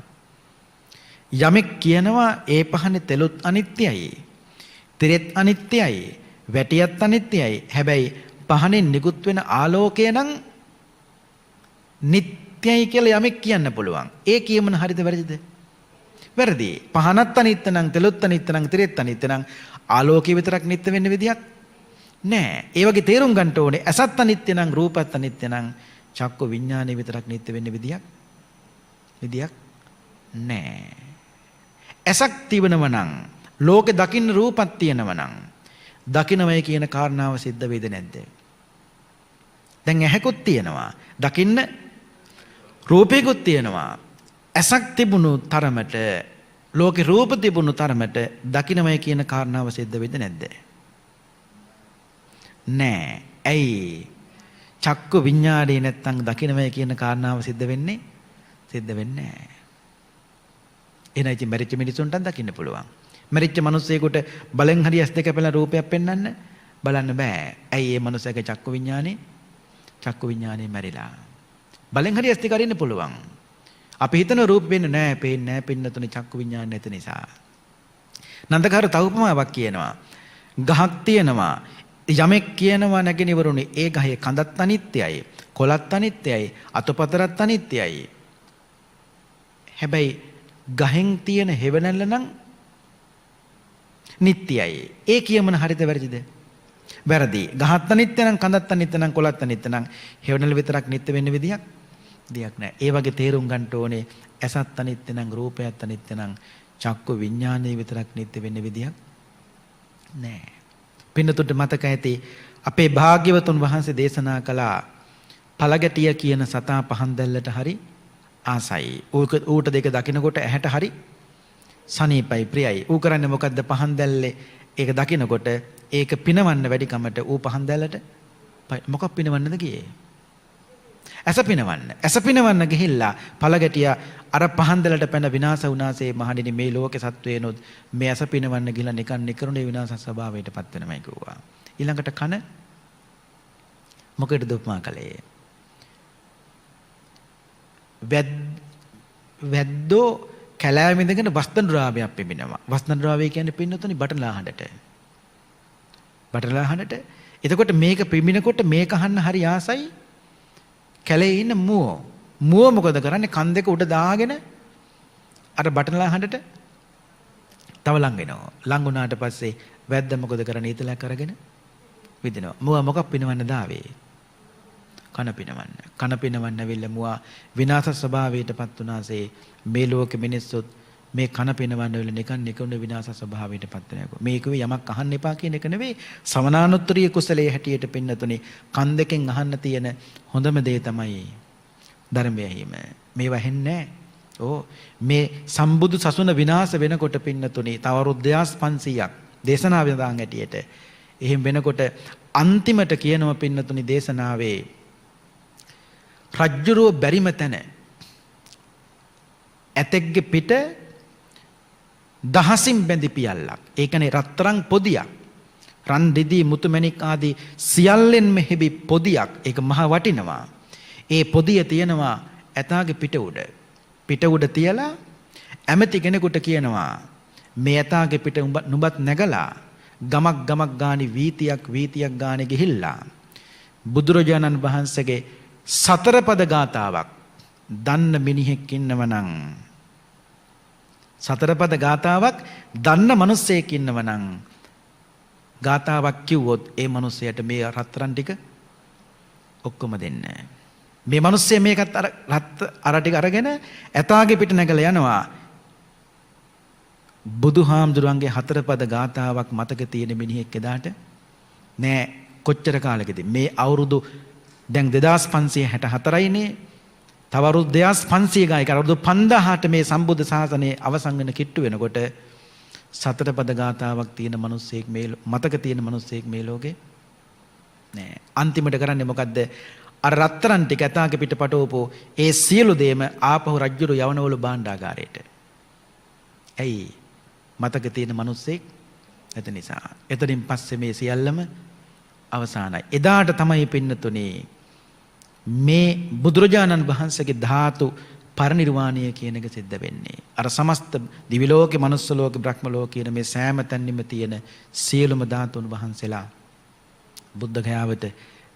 යමෙක් කියනවා ඒ පහනේ තෙලුත් අනිත්‍යයි, තිරෙත් අනිත්‍යයි, වැටියත් අනිත්‍යයි. හැබැයි පහනෙන් නිකුත් වෙන ආලෝකය නම් නිට්ටයයි කියලා යමෙක් කියන්න පුළුවන්. ඒ කියමන හරිද වැරදිද? වැරදි. පහනත් අනිත්‍ය නම්, තෙලුත් අනිත්‍ය නම්, තිරෙත් අනිත්‍ය නම් ආලෝකය විතරක් නිට්ටය වෙන්න විදියක් නෑ. ඒ වගේ තේරුම් ගන්න ඕනේ. ඇසත් අනිත්‍ය නම්, රූපත් අනිත්‍ය නම් චක්කු විඥානය විතරක් නිට්ටය වෙන්න විදියක් නෑ. ඇසක් තිබෙනව නම් ලෝකේ දකින්න රූපක් තියෙනව නම් දකින්නමයි කියන කාරණාව සිද්ධ වේද නැද්ද? දැන් ඇහැකුත් තියෙනවා, දකින්න රූපේකුත් තියෙනවා. ඇසක් තිබුණු තරමට, ලෝකේ රූප තිබුණු තරමට දකින්නමයි කියන කාරණාව සිද්ධ වේද නැද්ද? නෑ. ඇයි? චක්කු විඤ්ඤාණය නැත්තම් දකින්නමයි කියන කාරණාව සිද්ධ වෙන්නේ නෑ. එහෙනම් ඉතින් මරිච්ච මිනිසුන්ට දකින්න පුළුවන්. මරිච්ච මිනිස්සෙකුට බලෙන් හරි ඇස් දෙක පැල රූපයක් පෙන්වන්න බලන්න බෑ. ඇයි? ඒ මනුස්සයාගේ චක්කු විඤ්ඤාණය මැරිලා. බලෙන් හරි ඇස් දෙක අරින්න පුළුවන්. අපි හිතන රූප වෙන්නේ නෑ, පේන්නේ නෑ, පින්නතුනේ චක්කු විඤ්ඤාණය නැති නිසා. නන්දකාර තව උපමාවක් කියනවා. ගහක් තියෙනවා. යමෙක් කියනවා නැගෙනවරුනි ඒ ගහේ කඳත් අනිත්‍යයි, කොළත් අනිත්‍යයි, අතපතරත් අනිත්‍යයි. හැබැයි ගහෙන් තියෙන හෙවණැල්ල නම් නිට්ටයයි. ඒ කියමන හරිද වැරදිද? වැරදි. ගහත් අනිත්‍ය නම්, කඳත් අනිත්‍ය නම්, කොළත් අනිත්‍ය නම් හෙවණැල්ල විතරක් නිට්ටය වෙන්න විදියක් නෑ. ඒ වගේ තේරුම් ගන්න ඕනේ. ඇසත් අනිත්‍ය නම්, රූපයත් අනිත්‍ය නම් චක්කු විඥානය විතරක් නිට්ටය වෙන්න විදියක් නෑ. පින්නතුන්ට මතක ඇති අපේ භාග්‍යවතුන් වහන්සේ දේශනා කළා පළගැටිය කියන සතා පහන් දැල්ලට හරි ආසයි. ඌට දෙක දකිනකොට ඇහැට හරි සනීපයි, ප්‍රියයි. ඌ කරන්නේ මොකද්ද? පහන් දැල්ලේ ඒක දකිනකොට ඒක පිනවන්න වැඩි කමට ඌ පහන් දැල්ලට මොකක් පිනවන්නද ගියේ? ඇස පිනවන්න ගිහිල්ලා පළගැටිය අර පහන් දැල්ලට පැන විනාශ වුණාසේ මහණෙනි මේ ලෝකේ සත්වේනොත් මේ ඇස පිනවන්න ගිහිල්ලා නිකන් නිකරුණේ විනාශ ස්වභාවයටපත් වෙනමයි කිව්වා. ඊළඟට කන මොකටද උපමා කළේ? වැද්දෝ කැලෑව ඉඳගෙන වස්ත්‍ර ද්‍රාවයක් පිඹිනවා. වස්ත්‍ර ද්‍රාවය කියන්නේ පින්නතුනි බටලා හඬට. එතකොට මේක පිඹිනකොට මේක අහන්න හරි ආසයි කැලේ ඉන්න මුව මොකද කරන්නේ? කන් දෙක උඩ දාගෙන අර බටලා හඬට තව ලං වෙනවා. ලං වුණාට පස්සේ වැද්ද මොකද කරන්නේ? ඊතලක් අරගෙන විදිනවා. මුව මොකක් පිනවන්න දාවේ? කන පිනවන්න වෙල්ල මුවා විනාශ ස්වභාවයටපත් වුණාසේ මේ ලෝකෙ මිනිස්සුත් මේ කන පිනවන්න වෙල නිකන් විනාශ ස්වභාවයටපත් වෙනවා. මේක යමක් අහන්න එපා කියන එක නෙවෙයි. සමනානුත්තරීය කුසලයේ හැටියට පින්නතුනේ කන් දෙකෙන් අහන්න තියෙන හොඳම දේ තමයි ධර්මය ඇහිම. මේවා ඇහෙන්නේ නැහැ. මේ සම්බුදු සසුන විනාශ වෙනකොට පින්නතුනේ තව අවුරුදු 2500ක් දේශනාවෙන් දාන් හැටියට එහෙම වෙනකොට අන්තිමට කියනවා පින්නතුනේ දේශනාවේ රජ්ජුරුව බැරිම තැන ඇතෙක්ගේ පිට දහසින් බැඳි පියල්ලක්. ඒ කියන්නේ රත්තරන් පොදියක්. රන් රිදී මුතුමැණික් ආදී සියල්ලෙන් මෙහෙබි පොදියක්. ඒක මහ වටිනවා. ඒ පොදිය තියෙනවා ඇතාගේ පිට උඩ තියලා ඇමති කෙනෙකුට කියනවා මේ ඇතාගේ පිට නුඹත් නැගලා ගමක් ගානේ වීතියක් ගානේ ගිහිල්ලා බුදුරජාණන් වහන්සේගේ සතර පද ගාතාවක් දන්න මිනිහෙක් ඉන්නවනම්, සතර පද ගාතාවක් දන්න මිනිස්සෙක් ඉන්නවනම් ගාතාවක් කිව්වොත් ඒ මිනිස්සයාට මේ රත්තරන් ටික ඔක්කොම දෙන්න. මේ මිනිස්සයා මේකත් අර ටික අරගෙන ඇතාගේ පිට නැගලා යනවා. බුදුහාමුදුරන්ගේ හතර පද ගාතාවක් මතක තියෙන මිනිහෙක් එදාට නෑ. කොච්චර කාලෙකදී මේ අවුරුදු දැන් 2564යිනේ. තව අවුරුදු 2500 ගායක අවුරුදු 5000ට මේ සම්බුද්ධ ශාසනය අවසන් වෙන කිට්ටු වෙනකොට සතර පද ගාතාවක් තියෙන මිනිස්සෙක් මේ මතක තියෙන මිනිස්සෙක් මේ ලෝකේ නෑ. අන්තිමට කරන්නේ මොකද්ද? අර රත්තරන් ටික ඇතාගේ පිට පටවපු ඒ සියලු දේම ආපහු රජුරු යවනවලු භාණ්ඩාගාරයට. ඇයි? මතක තියෙන මිනිස්සෙක් නැති නිසා. එතනින් පස්සේ මේ සියල්ලම අවසానයි. එදාට තමයි පින්නතුනේ මේ බුදුරජාණන් වහන්සේගේ ධාතු පරිනිර්වාණය කියන එක සිද්ධ වෙන්නේ. අර සමස්ත දිවි ලෝකේ, මනුස්ස ලෝකේ, බ්‍රහ්ම ලෝකේ කියන මේ සෑම තැන්නෙම තියෙන සියලුම ධාතුන් වහන්සේලා බුද්ධ ගයාවට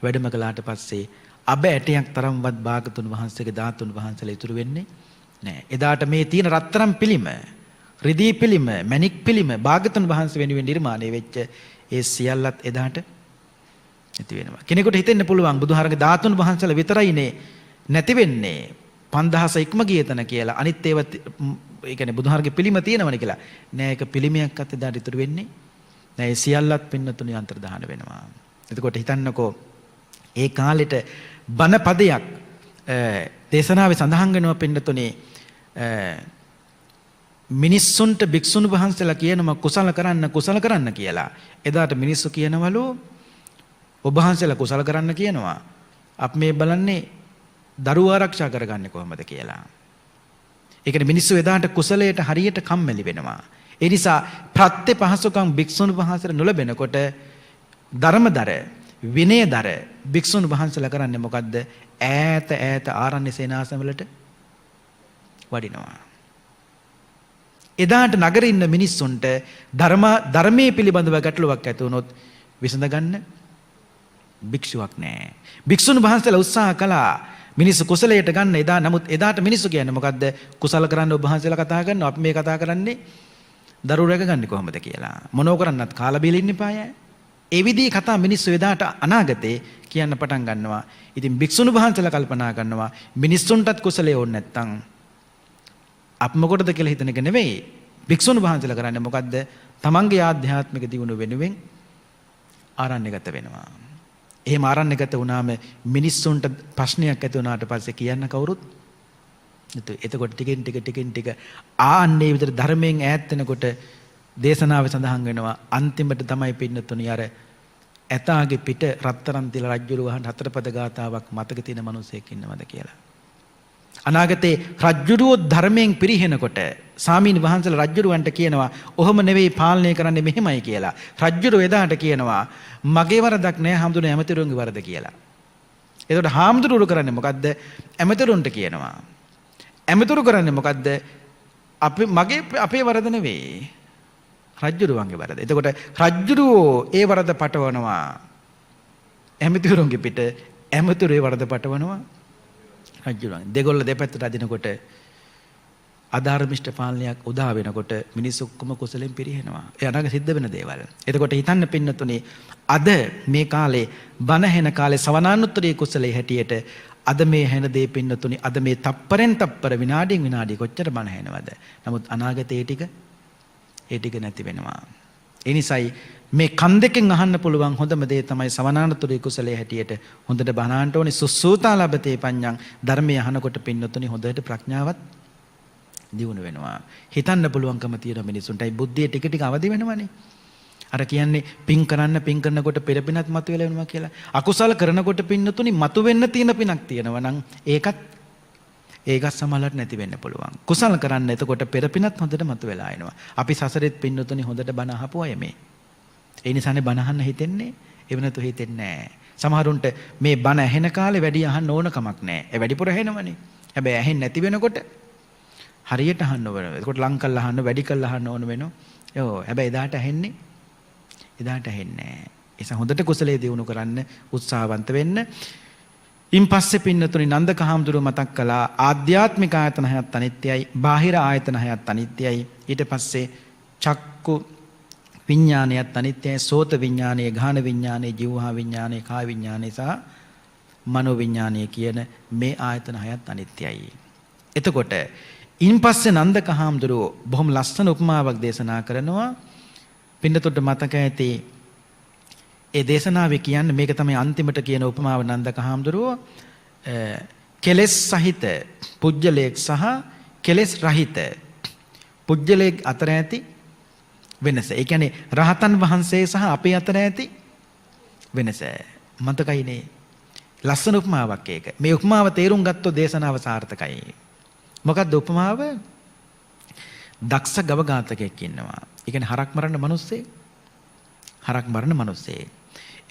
වැඩම කළාට පස්සේ අබ ඇටයක් තරම්වත් භාගතුන් වහන්සේගේ ධාතුන් වහන්සේලා ඉතුරු වෙන්නේ නැහැ. එදාට මේ තියෙන රත්තරන් පිළිම, රිදී පිළිම, මණික් පිළිම භාගතුන් වහන්සේ වෙනුවෙන් නිර්මාණය වෙච්ච ඒ සියල්ලත් එදාට නැති වෙනවා. කෙනෙකුට හිතෙන්න පුළුවන් බුදුහාරගේ ධාතුන් වහන්සේලා විතරයිනේ නැති වෙන්නේ. 5000 ඉක්ම ගියතන කියලා. අනිත් ඒවා ඒ කියන්නේ බුදුහාරගේ පිළිම තියෙනවනේ කියලා. නෑ, ඒක පිළිමයක්වත් එදාට ඉතුරු වෙන්නේ නෑ. ඒ සියල්ලත් පින්නතුණි අන්තර්ධාන වෙනවා. එතකොට හිතන්නකෝ ඒ කාලෙට බණ පදයක් දේශනාවේ සඳහන් වෙනවා පින්නතුණි මිනිස්සුන්ට භික්ෂුන් වහන්සේලා කියනවා කුසල කරන්න කියලා. එදාට මිනිස්සු කියනවලු ඔබ වහන්සේලා කුසල කරන්න කියනවා. අපි මේ බලන්නේ දරුවෝ ආරක්ෂා කරගන්නේ කොහොමද කියලා. ඒ කියන්නේ මිනිස්සු එදාට කුසලයට හරියට කම්මැලි වෙනවා. ඒ නිසා ප්‍රත්‍ය පහසුකම් භික්ෂුන් වහන්සේලා නොලැබෙනකොට ධර්මදර විනයදර භික්ෂුන් වහන්සේලා කරන්නේ මොකද්ද? ඈත ආරණ්‍ය සේනාසන වලට වඩිනවා. එදාට නගරේ ඉන්න මිනිස්සුන්ට ධර්මයේ පිළිබඳව ගැටලුවක් ඇති වුණොත් විසඳගන්න භික්ෂුවක් නැහැ. භික්ෂුන් වහන්සේලා උත්සාහ කළා මිනිස්සු කුසලයට ගන්න. නමුත් එදාට මිනිස්සු කියන්නේ මොකද්ද? කුසල කරන්න ඔබ වහන්සේලා කතා කරනවා. අපි මේ කතා කරන්නේ දරුවෝ රැකගන්නේ කොහොමද කියලා. මොනෝ කරන්නත් කාලා බීලා ඉන්න එපාය. ඒ විදිහේ කතා මිනිස්සු එදාට අනාගතේ කියන්න පටන් ගන්නවා. ඉතින් භික්ෂුන් වහන්සේලා කල්පනා කරනවා මිනිස්සුන්ටත් කුසලයේ ඕනේ නැත්තම් අප මොකටද කියලා හිතන එක නෙවෙයි. භික්ෂුන් වහන්සේලා කරන්නේ මොකද්ද? තමන්ගේ ආධ්‍යාත්මික දියුණුව වෙනුවෙන් ආරණ්‍යගත වෙනවා. එහෙම ආරණ්‍යගත වුණාම මිනිස්සුන්ට ප්‍රශ්නයක් ඇති වුණාට පස්සේ කියන්න කවුරුත් නැතු. එතකොට ටිකෙන් ටික ආන්නේ විතර ධර්මයෙන් ඈත් වෙනකොට දේශනාවේ සඳහන් වෙනවා අන්තිමට තමයි පින්නතුණි අර ඇතාගේ පිට රත්තරන් තියලා රජ්ජුරුව වහන හතරපද ගාතාවක් මතක තියෙන මිනිසෙක් ඉන්නවද කියලා. අනාගතේ රජ්ජුරුව ධර්මයෙන් පිරිහෙනකොට සාමීන් වහන්සේලා රජ්ජුරුවන්ට කියනවා ඔහොම නෙවෙයි පාලනය කරන්නේ මෙහෙමයි කියලා. රජ්ජුරුව එදාට කියනවා මගේ වරදක් නෑ හාමුදුරනේ ඇමතිරුන්ගේ වරද කියලා. එතකොට හාමුදුරුවෝ කරන්නේ මොකද්ද? ඇමතිරුන්ට කියනවා. ඇමතිරු කරන්නේ මොකද්ද? අපේ වරද නෙවෙයි. රජ්ජුරුවන්ගේ වරද. එතකොට රජ්ජුරුවෝ ඒ වරද පටවනවා ඇමතිවරුන්ගේ පිට, ඇමතිවරු ඒ වරද පටවනවා රජ්ජුරුවන්. දෙගොල්ල දෙපැත්තට අදිනකොට අධර්මිෂ්ඨ පාලනයක් උදා වෙනකොට මිනිස්සු ඔක්කොම කුසලෙන් පිරිහෙනවා. ඒ අනාගත සිද්ධ වෙන දේවල්. එතකොට හිතන්න පින්නතුනේ අද මේ කාලේ බණ හෙන කාලේ සවනානුත්තරී කුසලයේ හැටියට අද මේ හෙන දේ පින්නතුනේ අද මේ තප්පරෙන් තප්පර විනාඩියෙන් විනාඩිය කොච්චර බණ හෙනවද? නමුත් අනාගතේ ඒ ටික නැති වෙනවා. ඒ නිසායි මේ කන් දෙකෙන් අහන්න පුළුවන් හොඳම දේ තමයි සවනානුතුරී කුසලයේ හැටියට හොඳට බණාන්ට ඕනේ සුසූතා ලබතේ පඤ්ඤං. ධර්මයේ අහනකොට පින්නතුනි හොඳට ප්‍රඥාවත් දියුණු වෙනවා. හිතන්න පුළුවන්කම තියෙන මිනිසුන්ටයි බුද්ධිය ටික ටික අවදි වෙනවනේ. අර කියන්නේ පින් කරනකොට පෙර පිනත් මතුවෙලා වෙනවා කියලා. අකුසල කරනකොට පින්නතුනි මතුවෙන්න තියෙන පිනක් තියෙනවා නම් ඒකත් සමහරවිට නැති වෙන්න පුළුවන්. කුසල කරන්න එතකොට පෙර පිනත් හොඳට මතුවෙලා එනවා. අපි සසරෙත් පින්නතුනි හොඳට බණ අහපු අය මේ. ඒ නිසානේ බණ අහන්න හිතෙන්නේ. ඒව නැතු හිතෙන්නේ නැහැ. සමහරුන්ට මේ බණ ඇහෙන කාලේ වැඩි අහන්න ඕන කමක් නැහැ. ඒ වැඩිපුර ඇහෙනවනේ. හැබැයි ඇහෙන්නේ නැති වෙනකොට හරියට අහන්න ඕන. එතකොට ලං කළා අහන්න, වැඩි කළා අහන්න ඕන වෙනවා. හැබැයි එදාට ඇහෙන්නේ නැහැ. ඒස හොඳට කුසලයේ දියුණු කරන්න උත්සාහවන්ත වෙන්න. ඉන්පස්සේ පින්නතුනි නන්දක හාමුදුරුව මතක් කළා ආධ්‍යාත්මික ආයතන හයත් අනිත්‍යයි, බාහිර ආයතන හයත් අනිත්‍යයි. ඊට පස්සේ චක්කු විඥානයත් අනිත්‍යයි, සෝත විඥානය, ගාහන විඥානය, જીවහා විඥානය, කාය විඥානය සහ මනෝ විඥානය කියන මේ ආයතන හයත් අනිත්‍යයි. එතකොට ඉන්පස්සේ නන්දක හාමුදුරුව බොහොම ලස්සන උපමාවක් දේශනා කරනවා. පින්නතුන්ට මතක ඇති ඒ දේශනාවේ කියන්නේ මේක තමයි අන්තිමට කියන උපමාව. නන්දක හාමුදුරුව කෙලෙස් සහිත පුජ්‍යලයක් සහ කෙලෙස් රහිත පුජ්‍යලයක් අතර ඇති වෙනස. ඒ කියන්නේ රහතන් වහන්සේ සහ අපේ අතර ඇති වෙනස. මතකයිනේ. ලස්සන උපමාවක් ඒක. මේ උපමාව තේරුම් ගත්තොත් දේශනාව සාර්ථකයි. මොකක්ද උපමාව? දක්ෂ ගව ඝාතකයෙක් ඉන්නවා. ඒ කියන්නේ හරක් මරන මිනිස්සේ. හරක් මරන මිනිස්සේ.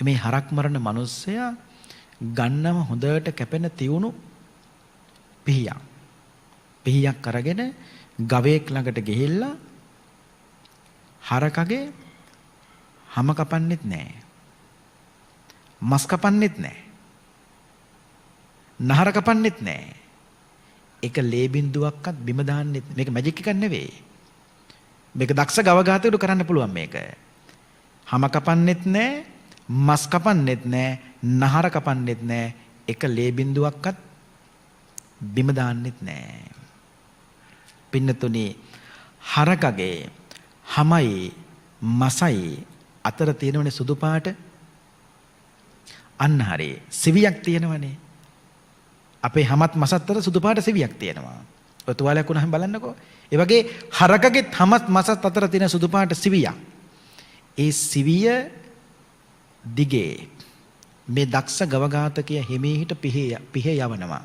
මේ හරක් මරන මිනිස්සයා ගන්නම හොඳට කැපෙන තියුණු පිහියක්. පිහියක් අරගෙන ගවයෙක් ළඟට ගිහිල්ලා හරකගේ හැම කපන්නෙත් නැහැ. මස් කපන්නෙත් නැහැ. නහර කපන්නෙත් නැහැ. ඒක ලේ බින්දුවක්වත් බිම දාන්නෙත්. මේක මැජික් එකක් නෙවෙයි. මේක දක්ෂ ගව ඝාතකයෙකුට කරන්න පුළුවන් මේක. හැම කපන්නෙත් නැහැ, මස් කපන්නෙත් නැහැ, නහර කපන්නෙත් නැහැ. ඒක ලේ බින්දුවක්වත් බිම දාන්නෙත් නැහැ. පින්නතුනි හරකගේ හැමයි මසයි අතර තියෙනවනේ සුදු පාට. අන්න හරි. සිවියක් තියෙනවනේ. අපේ හැමත් මසත් අතර සුදු පාට සිවියක් තියෙනවා. ඔය තුවාලයක් උනහම බලන්නකෝ. ඒ වගේ හරකගෙත් හැමත් මසත් අතර තියෙන සුදු පාට සිවියක්. ඒ සිවිය දිගේ මේ දක්ෂ ගවඝාතකයා හිමීහිට පිහේ යවනවා.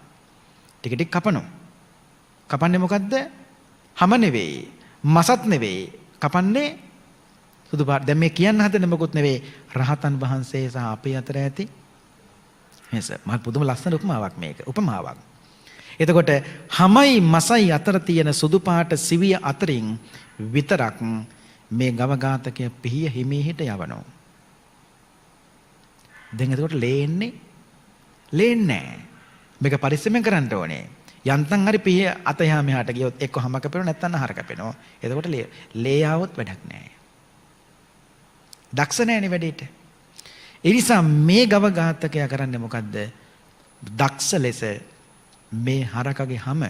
ටික ටික කපනවා. කපන්නේ මොකද්ද? හැම නෙවෙයි, මසත් නෙවෙයි. කපන්නේ සුදු පාට. දැන් මේ කියන්න හදන්නේ මොකුත් නෙවෙයි. රහතන් වහන්සේ සහ අපේ අතර ඇති මේස. මහ පුදුම ලස්සන උපමාවක් මේක. උපමාවක්. එතකොට හැමයි මසයි අතර තියෙන සුදු පාට සිවිය අතරින් විතරක් මේ ගවඝාතකය පිහිය හිමීහිට යවනවා. දැන් එතකොට ලේන්නේ නැහැ. මේක පරිස්සමෙන් කරන්න ඕනේ. යන්තම් හරි පිහිය අත එහා මෙහාට ගියොත් එක්ක හැම කැපෙනවා නැත්නම් නහර කැපෙනවා. එතකොට ලේ ආවොත් වැඩක් නැහැ. දක්ෂ නැහැනේ වැඩේට. ඒ නිසා මේ ගවඝාතකයා කරන්නේ මොකද්ද? දක්ෂ ලෙස මේ හරකගේ හැම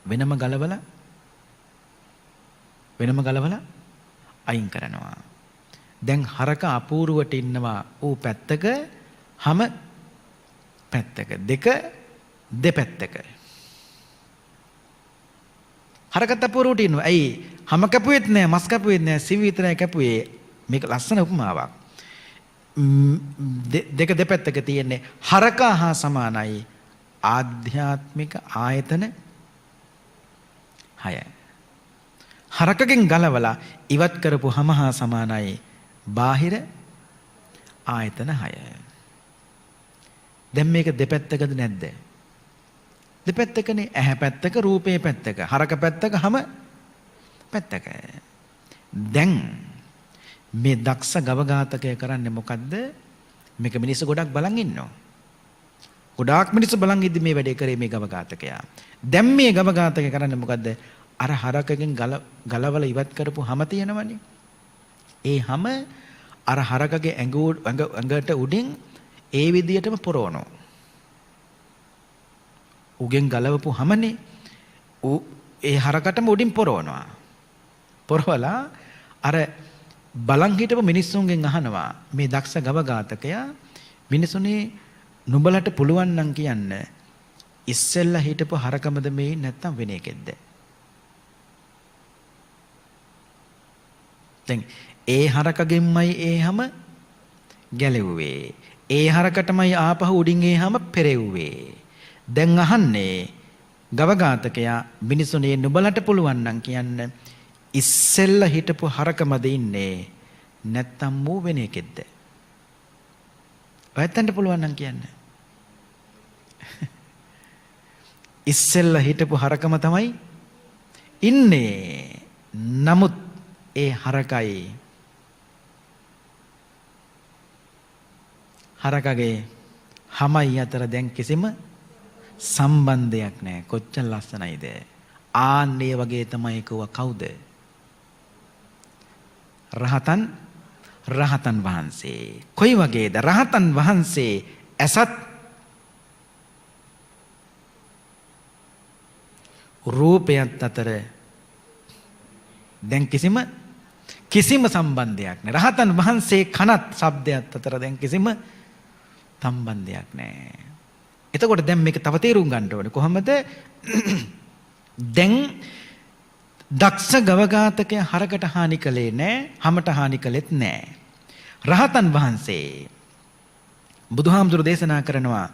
වෙනම ගලවලා අයින් කරනවා. දැන් හරක අපූර්වට ඉන්නවා ඌ පැත්තක, හැම පැත්තක, දෙක දෙපැත්තක. හරකත් අපූර්වට ඉන්නවා. ඇයි? හැම කැපුවෙත් නෑ, මස් කැපුවෙත් නෑ, සිවි විතරයි කැපුවේ. මේක ලස්සන උපමාවක්. දෙක දෙපැත්තක තියෙන්නේ හරකා හා සමානයි ආධ්‍යාත්මික ආයතන 6. හරකගෙන් ගලවලා ඉවත් කරපු හැම හා සමානයි බාහිර ආයතන 6. දැන් මේක දෙපැත්තකද නැද්ද? දෙපැත්තකනේ. ඇහැ පැත්තක, රූපේ පැත්තක, හරක පැත්තක, හැම පැත්තක. දැන් මේ දක්ෂ ගවඝාතකය කරන්නේ මොකද්ද? මේක මිනිස්සු ගොඩක් බලන් ඉන්නවා. ගොඩාක් මිනිස්සු බලන් ඉද්දි මේ වැඩේ කරේ මේ ගවඝාතකයා. දැන් මේ ගවඝාතකය කරන්නේ මොකද්ද? අර හරකගෙන් ගලවලා ඉවත් කරපු හැම තියෙනවනේ. ඒ හැම අර හරකගේ ඇඟට උඩින් ඒ විදියටම පොරවනවා. උගෙන් ගලවපු හැමනේ ඒ හරකටම උඩින් පොරවනවා. පොරවලා අර බලන් හිටපු මිනිස්සුන්ගෙන් අහනවා මේ දක්ෂ ගවඝාතකයා, මිනිසුනේ නුඹලට පුළුවන් නම් කියන්න ඉස්සෙල්ලා හිටපු හරකමද මේ නැත්තම් වෙන එකෙක්ද? දැන් ඒ හරකගෙන්මයි ඒ හැම ගැලෙව්වේ. ඒ හරකටමයි ආපහු උඩින් ඒ හැම පෙරෙව්වේ. දැන් අහන්නේ ගවඝාතකයා, මිනිසුනේ නුඹලට පුළුවන් නම් කියන්න ඉස්සෙල්ලා හිටපු හරකමද ඉන්නේ නැත්තම් මූ වෙන එකෙක්ද? ඔයයන්ට පුළුවන් නම් කියන්න. ඉස්සෙල්ලා හිටපු හරකම තමයි ඉන්නේ. නමුත් ඒ හරකගේ හැමයි අතර දැන් කිසිම සම්බන්ධයක් නැහැ. කොච්චර ලස්සනයිද? ආන්නේ වගේ තමයි කව කවුද? රහතන් වහන්සේ. කොයි වගේද? රහතන් වහන්සේ ඇසත් රූපයත් අතර දැන් කිසිම සම්බන්ධයක් නැහැ. රහතන් වහන්සේ කනත් ශබ්දයත් අතර දැන් කිසිම සම්බන්ධයක් නැහැ. එතකොට දැන් මේක තව තේරුම් ගන්න ඕනේ. කොහොමද? දැන් දක්ෂ ගවඝාතකයා හරකට හානි කළේ නැහැ, හැමට හානි කළෙත් නැහැ. රහතන් වහන්සේ බුදුහාමුදුරු දේශනා කරනවා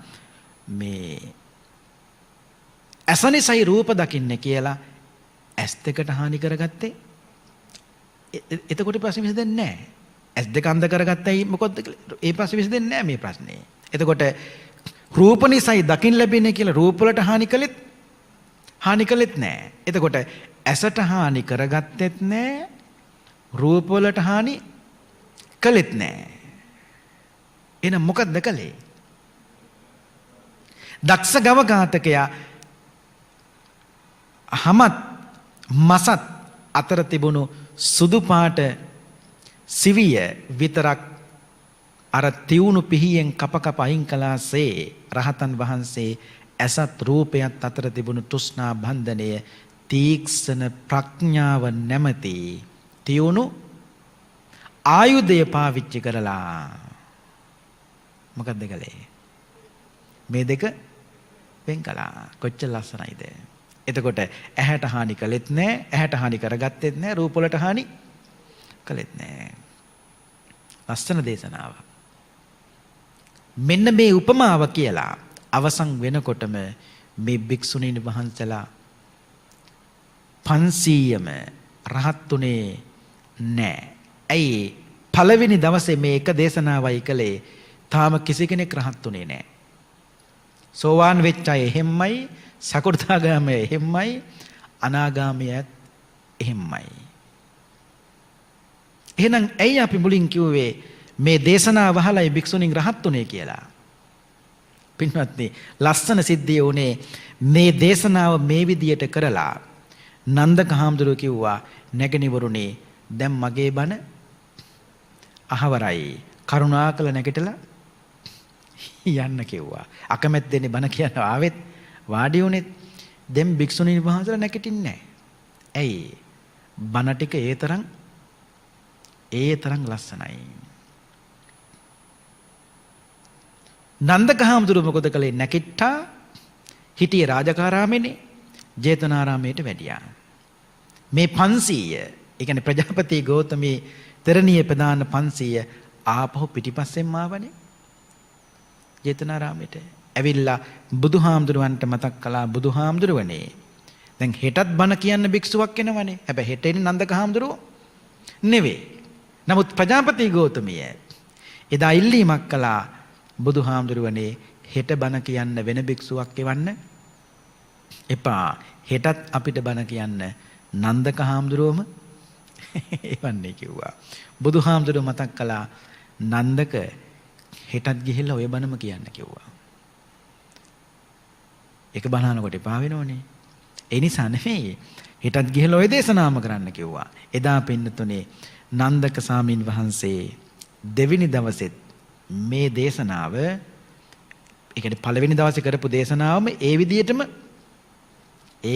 මේ ඇසනිසයි රූප දකින්නේ කියලා ඇස් දෙකට හානි කරගත්තේ. එතකොට ප්‍රශ්නේ විසඳෙන්නේ නැහැ. ඇස් දෙක අන්ධ කරගත්තයි මොකද්ද කියලා. ඒ ප්‍රශ්නේ විසඳෙන්නේ නැහැ මේ ප්‍රශ්නේ. එතකොට රූප නිසයි දකින්න ලැබෙන්නේ කියලා රූප වලට හානි කළෙත් නැහැ. එතකොට ඇසට හානි කරගත්තෙත් නැහැ, රූප වලට හානි කළෙත් නැහැ. එහෙනම් මොකක්ද කළේ? දක්ෂ ගවඝාතකයා හමත් මසත් අතර තිබුණු සුදු පාට සිවිය විතරක් අර තියුණු පිහියෙන් කප අයින් කළාසේ රහතන් වහන්සේ ඇසත් රූපයත් අතර තිබුණු තෘෂ්ණා බන්ධනය තීක්ෂණ ප්‍රඥාව නැමැති තියුණු ආයුධය පාවිච්චි කරලා මොකක්ද කළේ? මේ දෙක වෙන් කළා. කොච්චර ලස්සනයිද? එතකොට ඇහැට හානි කළෙත් නැහැ, ඇහැට හානි කරගත්තෙත් නැහැ, රූප වලට හානි කළෙත් නැහැ. ලස්සන දේශනාවක්. මෙන්න මේ උපමාව කියලා අවසන් වෙනකොටම මේ භික්ෂුණීන් වහන්සේලා 500ම රහත්ුනේ නැහැ. ඇයි? පළවෙනි දවසේ මේ එක දේශනාවයි කළේ. තාම කිසි කෙනෙක් රහත්ුනේ නැහැ. සෝවාන් වෙච්ච අය එහෙම්මයි, සකෘදාගාමී එහෙම්මයි, අනාගාමීයත් එහෙම්මයි. එහෙනම් ඇයි අපි මුලින් කිව්වේ මේ දේශනාව අහලයි භික්ෂුණීන් රහත්ුනේ කියලා? පින්වත්නි, ලස්සන සිද්ධිය උනේ මේ දේශනාව මේ විදියට කරලා නන්දක හාමුදුරුවෝ කිව්වා, නැගණිවරුනි දැන් මගේ බණ අහවරයි, කරුණාකර නැගිටලා යන්න කිව්වා. අකමැත්තෙන් බණ කියන ආවෙත් වාඩි වුණෙත් දැන් භික්ෂුණීන් වහන්සේලා නැගිටින්නේ නැහැ. ඇයි? බණ ටික ඒ තරම් ලස්සනයි. නන්දක හාමුදුරුවෝ මොකද කළේ? නැගිට්ටා, හිටියේ රාජකාරාමේනේ, ජේතවනාරාමයට වැඩියා. මේ 500, ඒ කියන්නේ ප්‍රජාපති ගෞතමී තරණීය ප්‍රදාන 500 ආපහු පිටිපස්සෙන් ආවනේ ජේතවනාරාමයට. ඇවිල්ලා බුදුහාමුදුරුවන්ට මතක් කළා, බුදුහාමුදුරුවනේ දැන් හෙටත් බණ කියන්න භික්ෂුවක් එනවනේ. හැබැයි හෙට එන්නේ නන්දක හාමුදුරුවෝ නෙවෙයි. නමුත් ප්‍රජාපති ගෞතමිය එදා ඉල්ලීමක් කළා, බුදුහාමුදුරුවනේ හෙට බණ කියන්න වෙන භික්ෂුවක් එවන්න එපා. හෙටත් අපිට බණ කියන්න නන්දක හාමුදුරුවම එවන්නේ කිව්වා. බුදුහාමුදුරුවෝ මතක් කළා, නන්දක හෙටත් ගිහිල්ලා ඔය බණම කියන්න කිව්වා. ඒක බණනකොට එපා වෙනෝනේ. ඒ නිසා නෙමෙයි, හෙටත් ගිහිල්ලා ඔය දේශනාම කරන්න කිව්වා. එදා පින්නතුනේ නන්දක සාමින් වහන්සේ දෙවෙනි දවසෙත් මේ දේශනාව, ඒ කියන්නේ පළවෙනි දවසේ කරපු දේශනාවම ඒ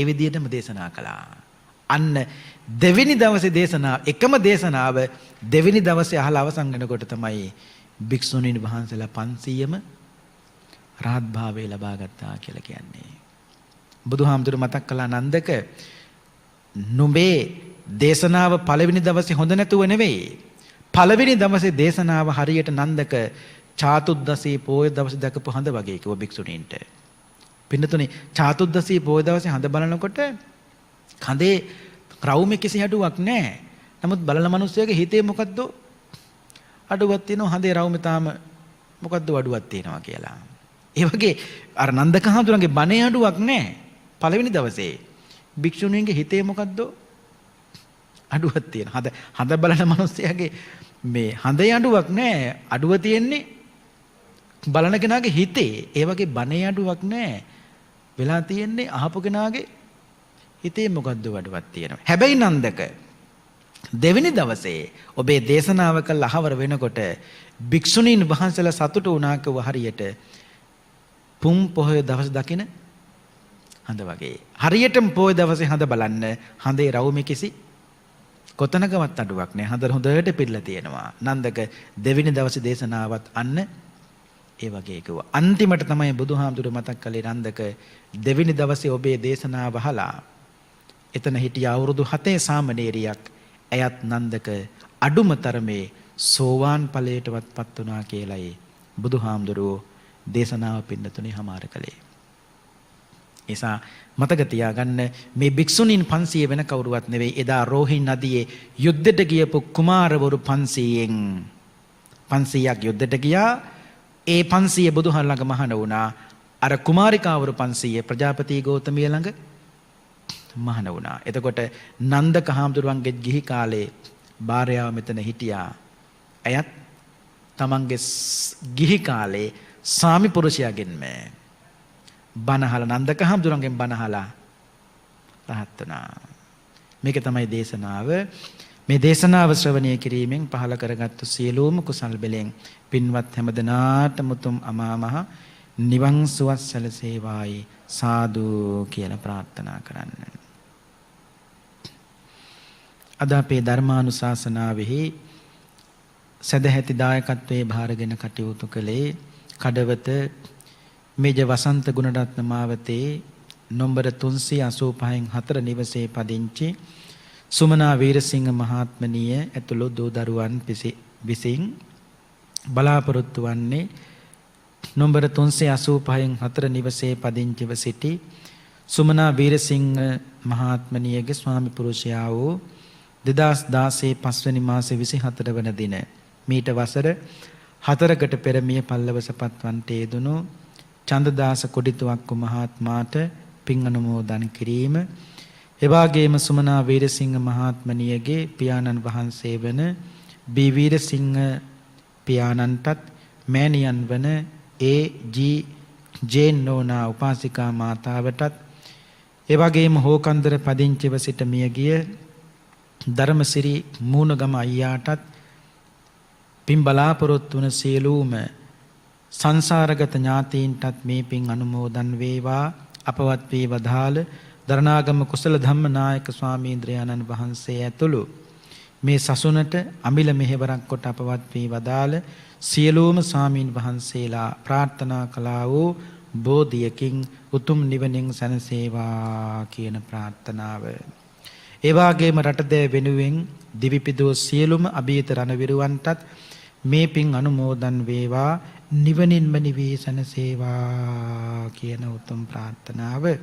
විදියටම දේශනා කළා. අන්න දෙවෙනි දවසේ දේශනාව, එකම දේශනාව දෙවෙනි දවසේ අහලා අවසන් වෙනකොට තමයි භික්ෂුණීන් වහන්සේලා 500ම රහත් භාවය ලබා ගත්තා කියලා කියන්නේ. බුදුහාමුදුරුවෝ මතක් කළා, නන්දක නුඹේ දේශනාව පළවෙනි දවසේ හොඳ නැතුව නෙවෙයි, පළවෙනි දවසේ දේශනාව හරියට නන්දක චාතුද්දසී පොය දවසේ දැකපු හඳ වගේ කිව්ව භික්ෂුණීන්ට. පින්නතුනේ චාතුද්දසී පොය දවසේ හඳ බලනකොට හඳේ රවුමේ කිසි අඩුවක් නැහැ. නමුත් බලන මිනිස්සයාගේ හිතේ මොකද්ද අඩුවක් තියෙනවා, හඳේ රවුමේ තාම මොකද්ද අඩුවක් තියෙනවා කියලා. ඒ වගේ අර නන්දක හාමුදුරන්ගේ බණේ අඩුවක් නැහැ. පළවෙනි දවසේ භික්ෂුණීන්ගේ හිතේ මොකද්ද අඩුවක් තියෙනවා. හඳ බලන මිනිස්සයාගේ මේ හඳේ අඩුවක් නැහැ. අඩුව තියෙන්නේ බලන කෙනාගේ හිතේ. ඒ වගේ බණේ අඩුවක් නැහැ. වෙලා තියෙන්නේ අහපු කෙනාගේ හිතේ මොකද්ද අඩුවක් තියෙනවා. හැබැයි නන්දක දෙවෙනි දවසේ ඔබේ දේශනාව කළ අහවර වෙනකොට භික්ෂුණීන් වහන්සේලා සතුටු වුණා කව හරියට පුම් පොහොය දවස් දකින හඳ වගේ. හරියටම පොහොය දවසේ හඳ බලන්න හඳේ රවුමේ කිසි කොතනකවත් අඩුවක් නැහැ. හඳ හොඳට පිරලා තියෙනවා. නන්දක දෙවෙනි දවසේ දේශනාවත් අන්න ඒ වගේ කිව්වා. අන්තිමට තමයි බුදුහාමුදුරුවෝ මතක් කළේ, නන්දක දෙවෙනි දවසේ ඔබේ දේශනාව අහලා එතන හිටිය අවුරුදු 7 සාමණේරියක් එයත් නන්දක අඩුම තරමේ සෝවාන් ඵලයටවත් පත් වුණා කියලායි බුදුහාමුදුරුවෝ දේශනාව පින්නතුනේ හමාර කළේ. එසා මතක තියාගන්න මේ භික්ෂුණීන් 500 වෙන කවුරුවත් නෙවෙයි. එදා රෝහිණ නදියේ යුද්ධයට ගියපු කුමාරවරු 500ක් යුද්ධයට ගියා. ඒ 500 බුදුහන් ළඟ මහාන වුණා. අර කුමාරිකාවරු 500 ප්‍රජාපති ගෞතමිය ළඟ මහාන වුණා. එතකොට නන්දක හාමුදුරුවන්ගේ ගිහි කාලේ භාර්යාව මෙතන හිටියා. එයත් තමන්ගේ ගිහි කාලේ සාමි පුරුෂයාගෙන්ම බණහලා නන්දක හාමුදුරුවන්ගෙන් බණහලා රහත් වුණා. මේක තමයි දේශනාව. මේ දේශනාව ශ්‍රවණය කිරීමෙන් පහළ කරගත්තු සියලුම කුසල් බෙලෙන් පින්වත් හැමදෙනාටම උතුම් අමා මහ නිවන් සුවත් සැලසේවායි සාදු කියලා ප්‍රාර්ථනා කරන්න. අද අපේ ධර්මානුශාසනාවෙහි සදැහැති දායකත්වයේ භාරගෙන කටයුතු කළේ කඩවත මේජ වසන්ත ගුණරත්න මාවතේ නම්බර 385න් 4 නිවසේ පදිංචි සුමනා වීරසිංහ මහත්මනිය ඇතුළු දූ දරුවන් විසින් බලාපොරොත්තු වන්නේ නම්බර 385න් 4 නිවසේ පදිංචිව සිටි සුමනා වීරසිංහ මහත්මනියගේ ස්වාමි පුරුෂයා වූ 2016 5 වෙනි මාසේ 24 වන දින මීට වසර 4කට පෙර මිය පල්ලවසපත් වන්ට යෙදුණු චන්දදාස කොඩිතුවක්කු මහත්මයාට පින් අනුමෝදන් කිරීම, එවාගේම සුමනා වීරසිංහ මහත්මනියගේ පියාණන් වහන්සේ වන බී වීරසිංහ පියාණන්ටත් මෑණියන් වන ඒ.ජී. ජේන් නෝනා උපාසිකා මාතාවටත් එවාගේම හෝකන්දර පදිංචිව සිට මියගිය ධර්මසිරි මූණගම අයියාටත් පින් බලාපොරොත්තු වන සියලුම සංසාරගත ඥාතීන්ටත් මේ පින් අනුමෝදන් වේවා. අපවත් වී වදාළ දරණාගම කුසල ධම්මනායක ස්වාමීන්ද්‍රයන්න් වහන්සේ ඇතුළු මේ සසුනට අමිල මෙහෙවරක් කොට අපවත් වී වදාළ සියලුම ස්වාමීන් වහන්සේලා ප්‍රාර්ථනා කළා වූ බෝධියකින් උතුම් නිවනින් සැනසේවා කියන ප්‍රාර්ථනාව. ඒ වගේම රටදෑ වෙනුවෙන් දිවිපිදෝ සියලුම අභීත රණවිරුවන්ටත් මේ පින් අනුමෝදන් වේවා, නිවනින්ම නිවී සැනසේවා කියන උතුම් ප්‍රාර්ථනාව.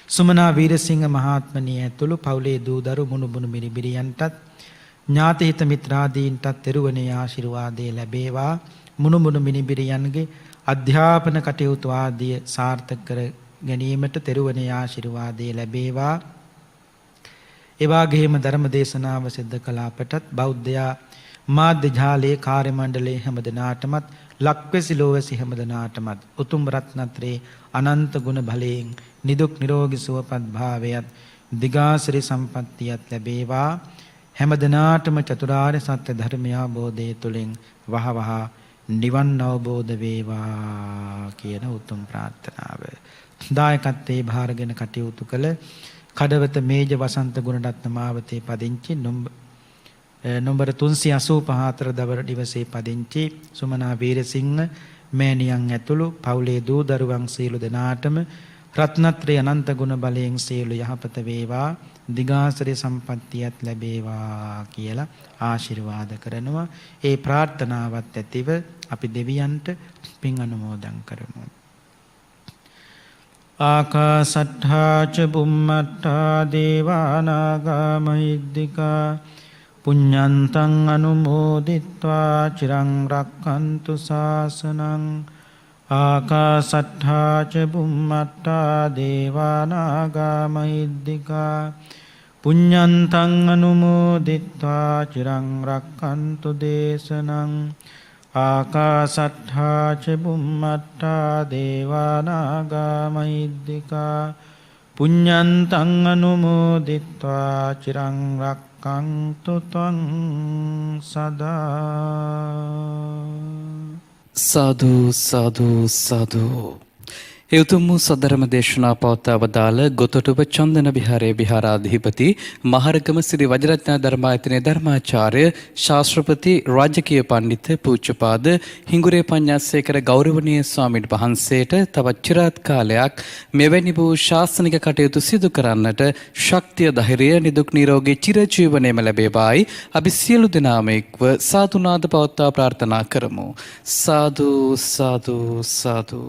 සුමනා වීරසිංහ මහත්මනිය ඇතුළු පවුලේ දූ දරු මුණුබුණු මිරිබිරියන්ටත් ඥාති හිත මිත්‍රාදීන්ටත් තෙරුවනේ ආශිර්වාදේ ලැබේවා. මුණුබුණු මිනිබිරියන්ගේ අධ්‍යාපන කටයුතු ආදිය සාර්ථක කර ගැනීමට තෙරුවනේ ආශිර්වාදේ ලැබේවා. ඒ වගේම ධර්ම දේශනාව සිද්ධ කළ අපටත් බෞද්ධයා මාධ්‍ය ජාලයේ කාර්ය මණ්ඩලයේ හැමදෙනාටමත් ලක්වැසි ලෝවැසි හැමදෙනාටමත් උතුම් රත්නත්‍රේ අනන්ත ගුණ බලයෙන් නිදුක් නිරෝගී සුවපත් භාවයත් දිගාසිරි සම්පන්නියත් ලැබේවා. හැමදෙනාටම චතුරාර්ය සත්‍ය ධර්මය අවබෝධය තුළින් වහවහ නිවන් අවබෝධ වේවා කියන උතුම් ප්‍රාර්ථනාව. දායකත්වයේ භාරගෙන කටයුතු කළ කඩවත මේජ වසන්ත ගුණරත්න මාවතේ පදිංචි නම්බර 385 දවර දිවසේ පදිංචි සුමනා වීරසිංහ මෑණියන් ඇතුළු පවුලේ දූ දරුවන් සියලු දෙනාටම රත්නත්‍රේ අනන්ත ගුණ බලයෙන් සියලු යහපත වේවා, දිගාසිරි සම්පන්නියත් ලැබේවා කියලා ආශිර්වාද කරනවා. ඒ ප්‍රාර්ථනාවත් ඇතිව අපි දෙවියන්ට පින් අනුමෝදන් කරමු. ආකාසට්ඨා ච බුම්මට්ඨා දේවානාගා මහිද්దికා පුඤ්ඤන්තං අනුමෝදිත්වා චිරං රක්ඛන්තු ශාසනං. ආකාසට්ඨා ච බුම්මට්ඨා දේවානාගා මහිද්దికා පුඤ්ඤන්තං අනුමෝදිත්වා චිරං රක්ඛන්තු දේශනං. ආකාසට්ඨා ච බුම්මට්ඨා දේවානාගා මහිද්దికා පුඤ්ඤන්තං අනුමෝදිත්වා චිරං රක්ඛන්තු ත්වං සදා. සාදු සාදු සාදු. ඒ උතුම් වූ සද්ධර්ම දේශනා පවත්වා වදාළ ගොතොටුව චන්දන විහාරයේ විහාරාධිපති මහරගම සිරි වජිරත්න ධර්මායතනයේ ධර්මාචාර්ය ශාස්ත්‍රපති රාජකීය පඬිත් පූජ්‍යපාද හිඟුරේ පඤ්ඤාසේකර ගෞරවනීය ස්වාමීන් වහන්සේට තවත් চিරාත් කාලයක් මෙවැනි වූ ශාසනික කටයුතු සිදු කරන්නට ශක්තිය ධෛර්යය නිදුක් නිරෝගී චිරජීවනයේම ලැබේවායි අපි සියලු දෙනාම එක්ව සාදුනාද පවත්වා ප්‍රාර්ථනා කරමු. සාදු සාදු සාදු.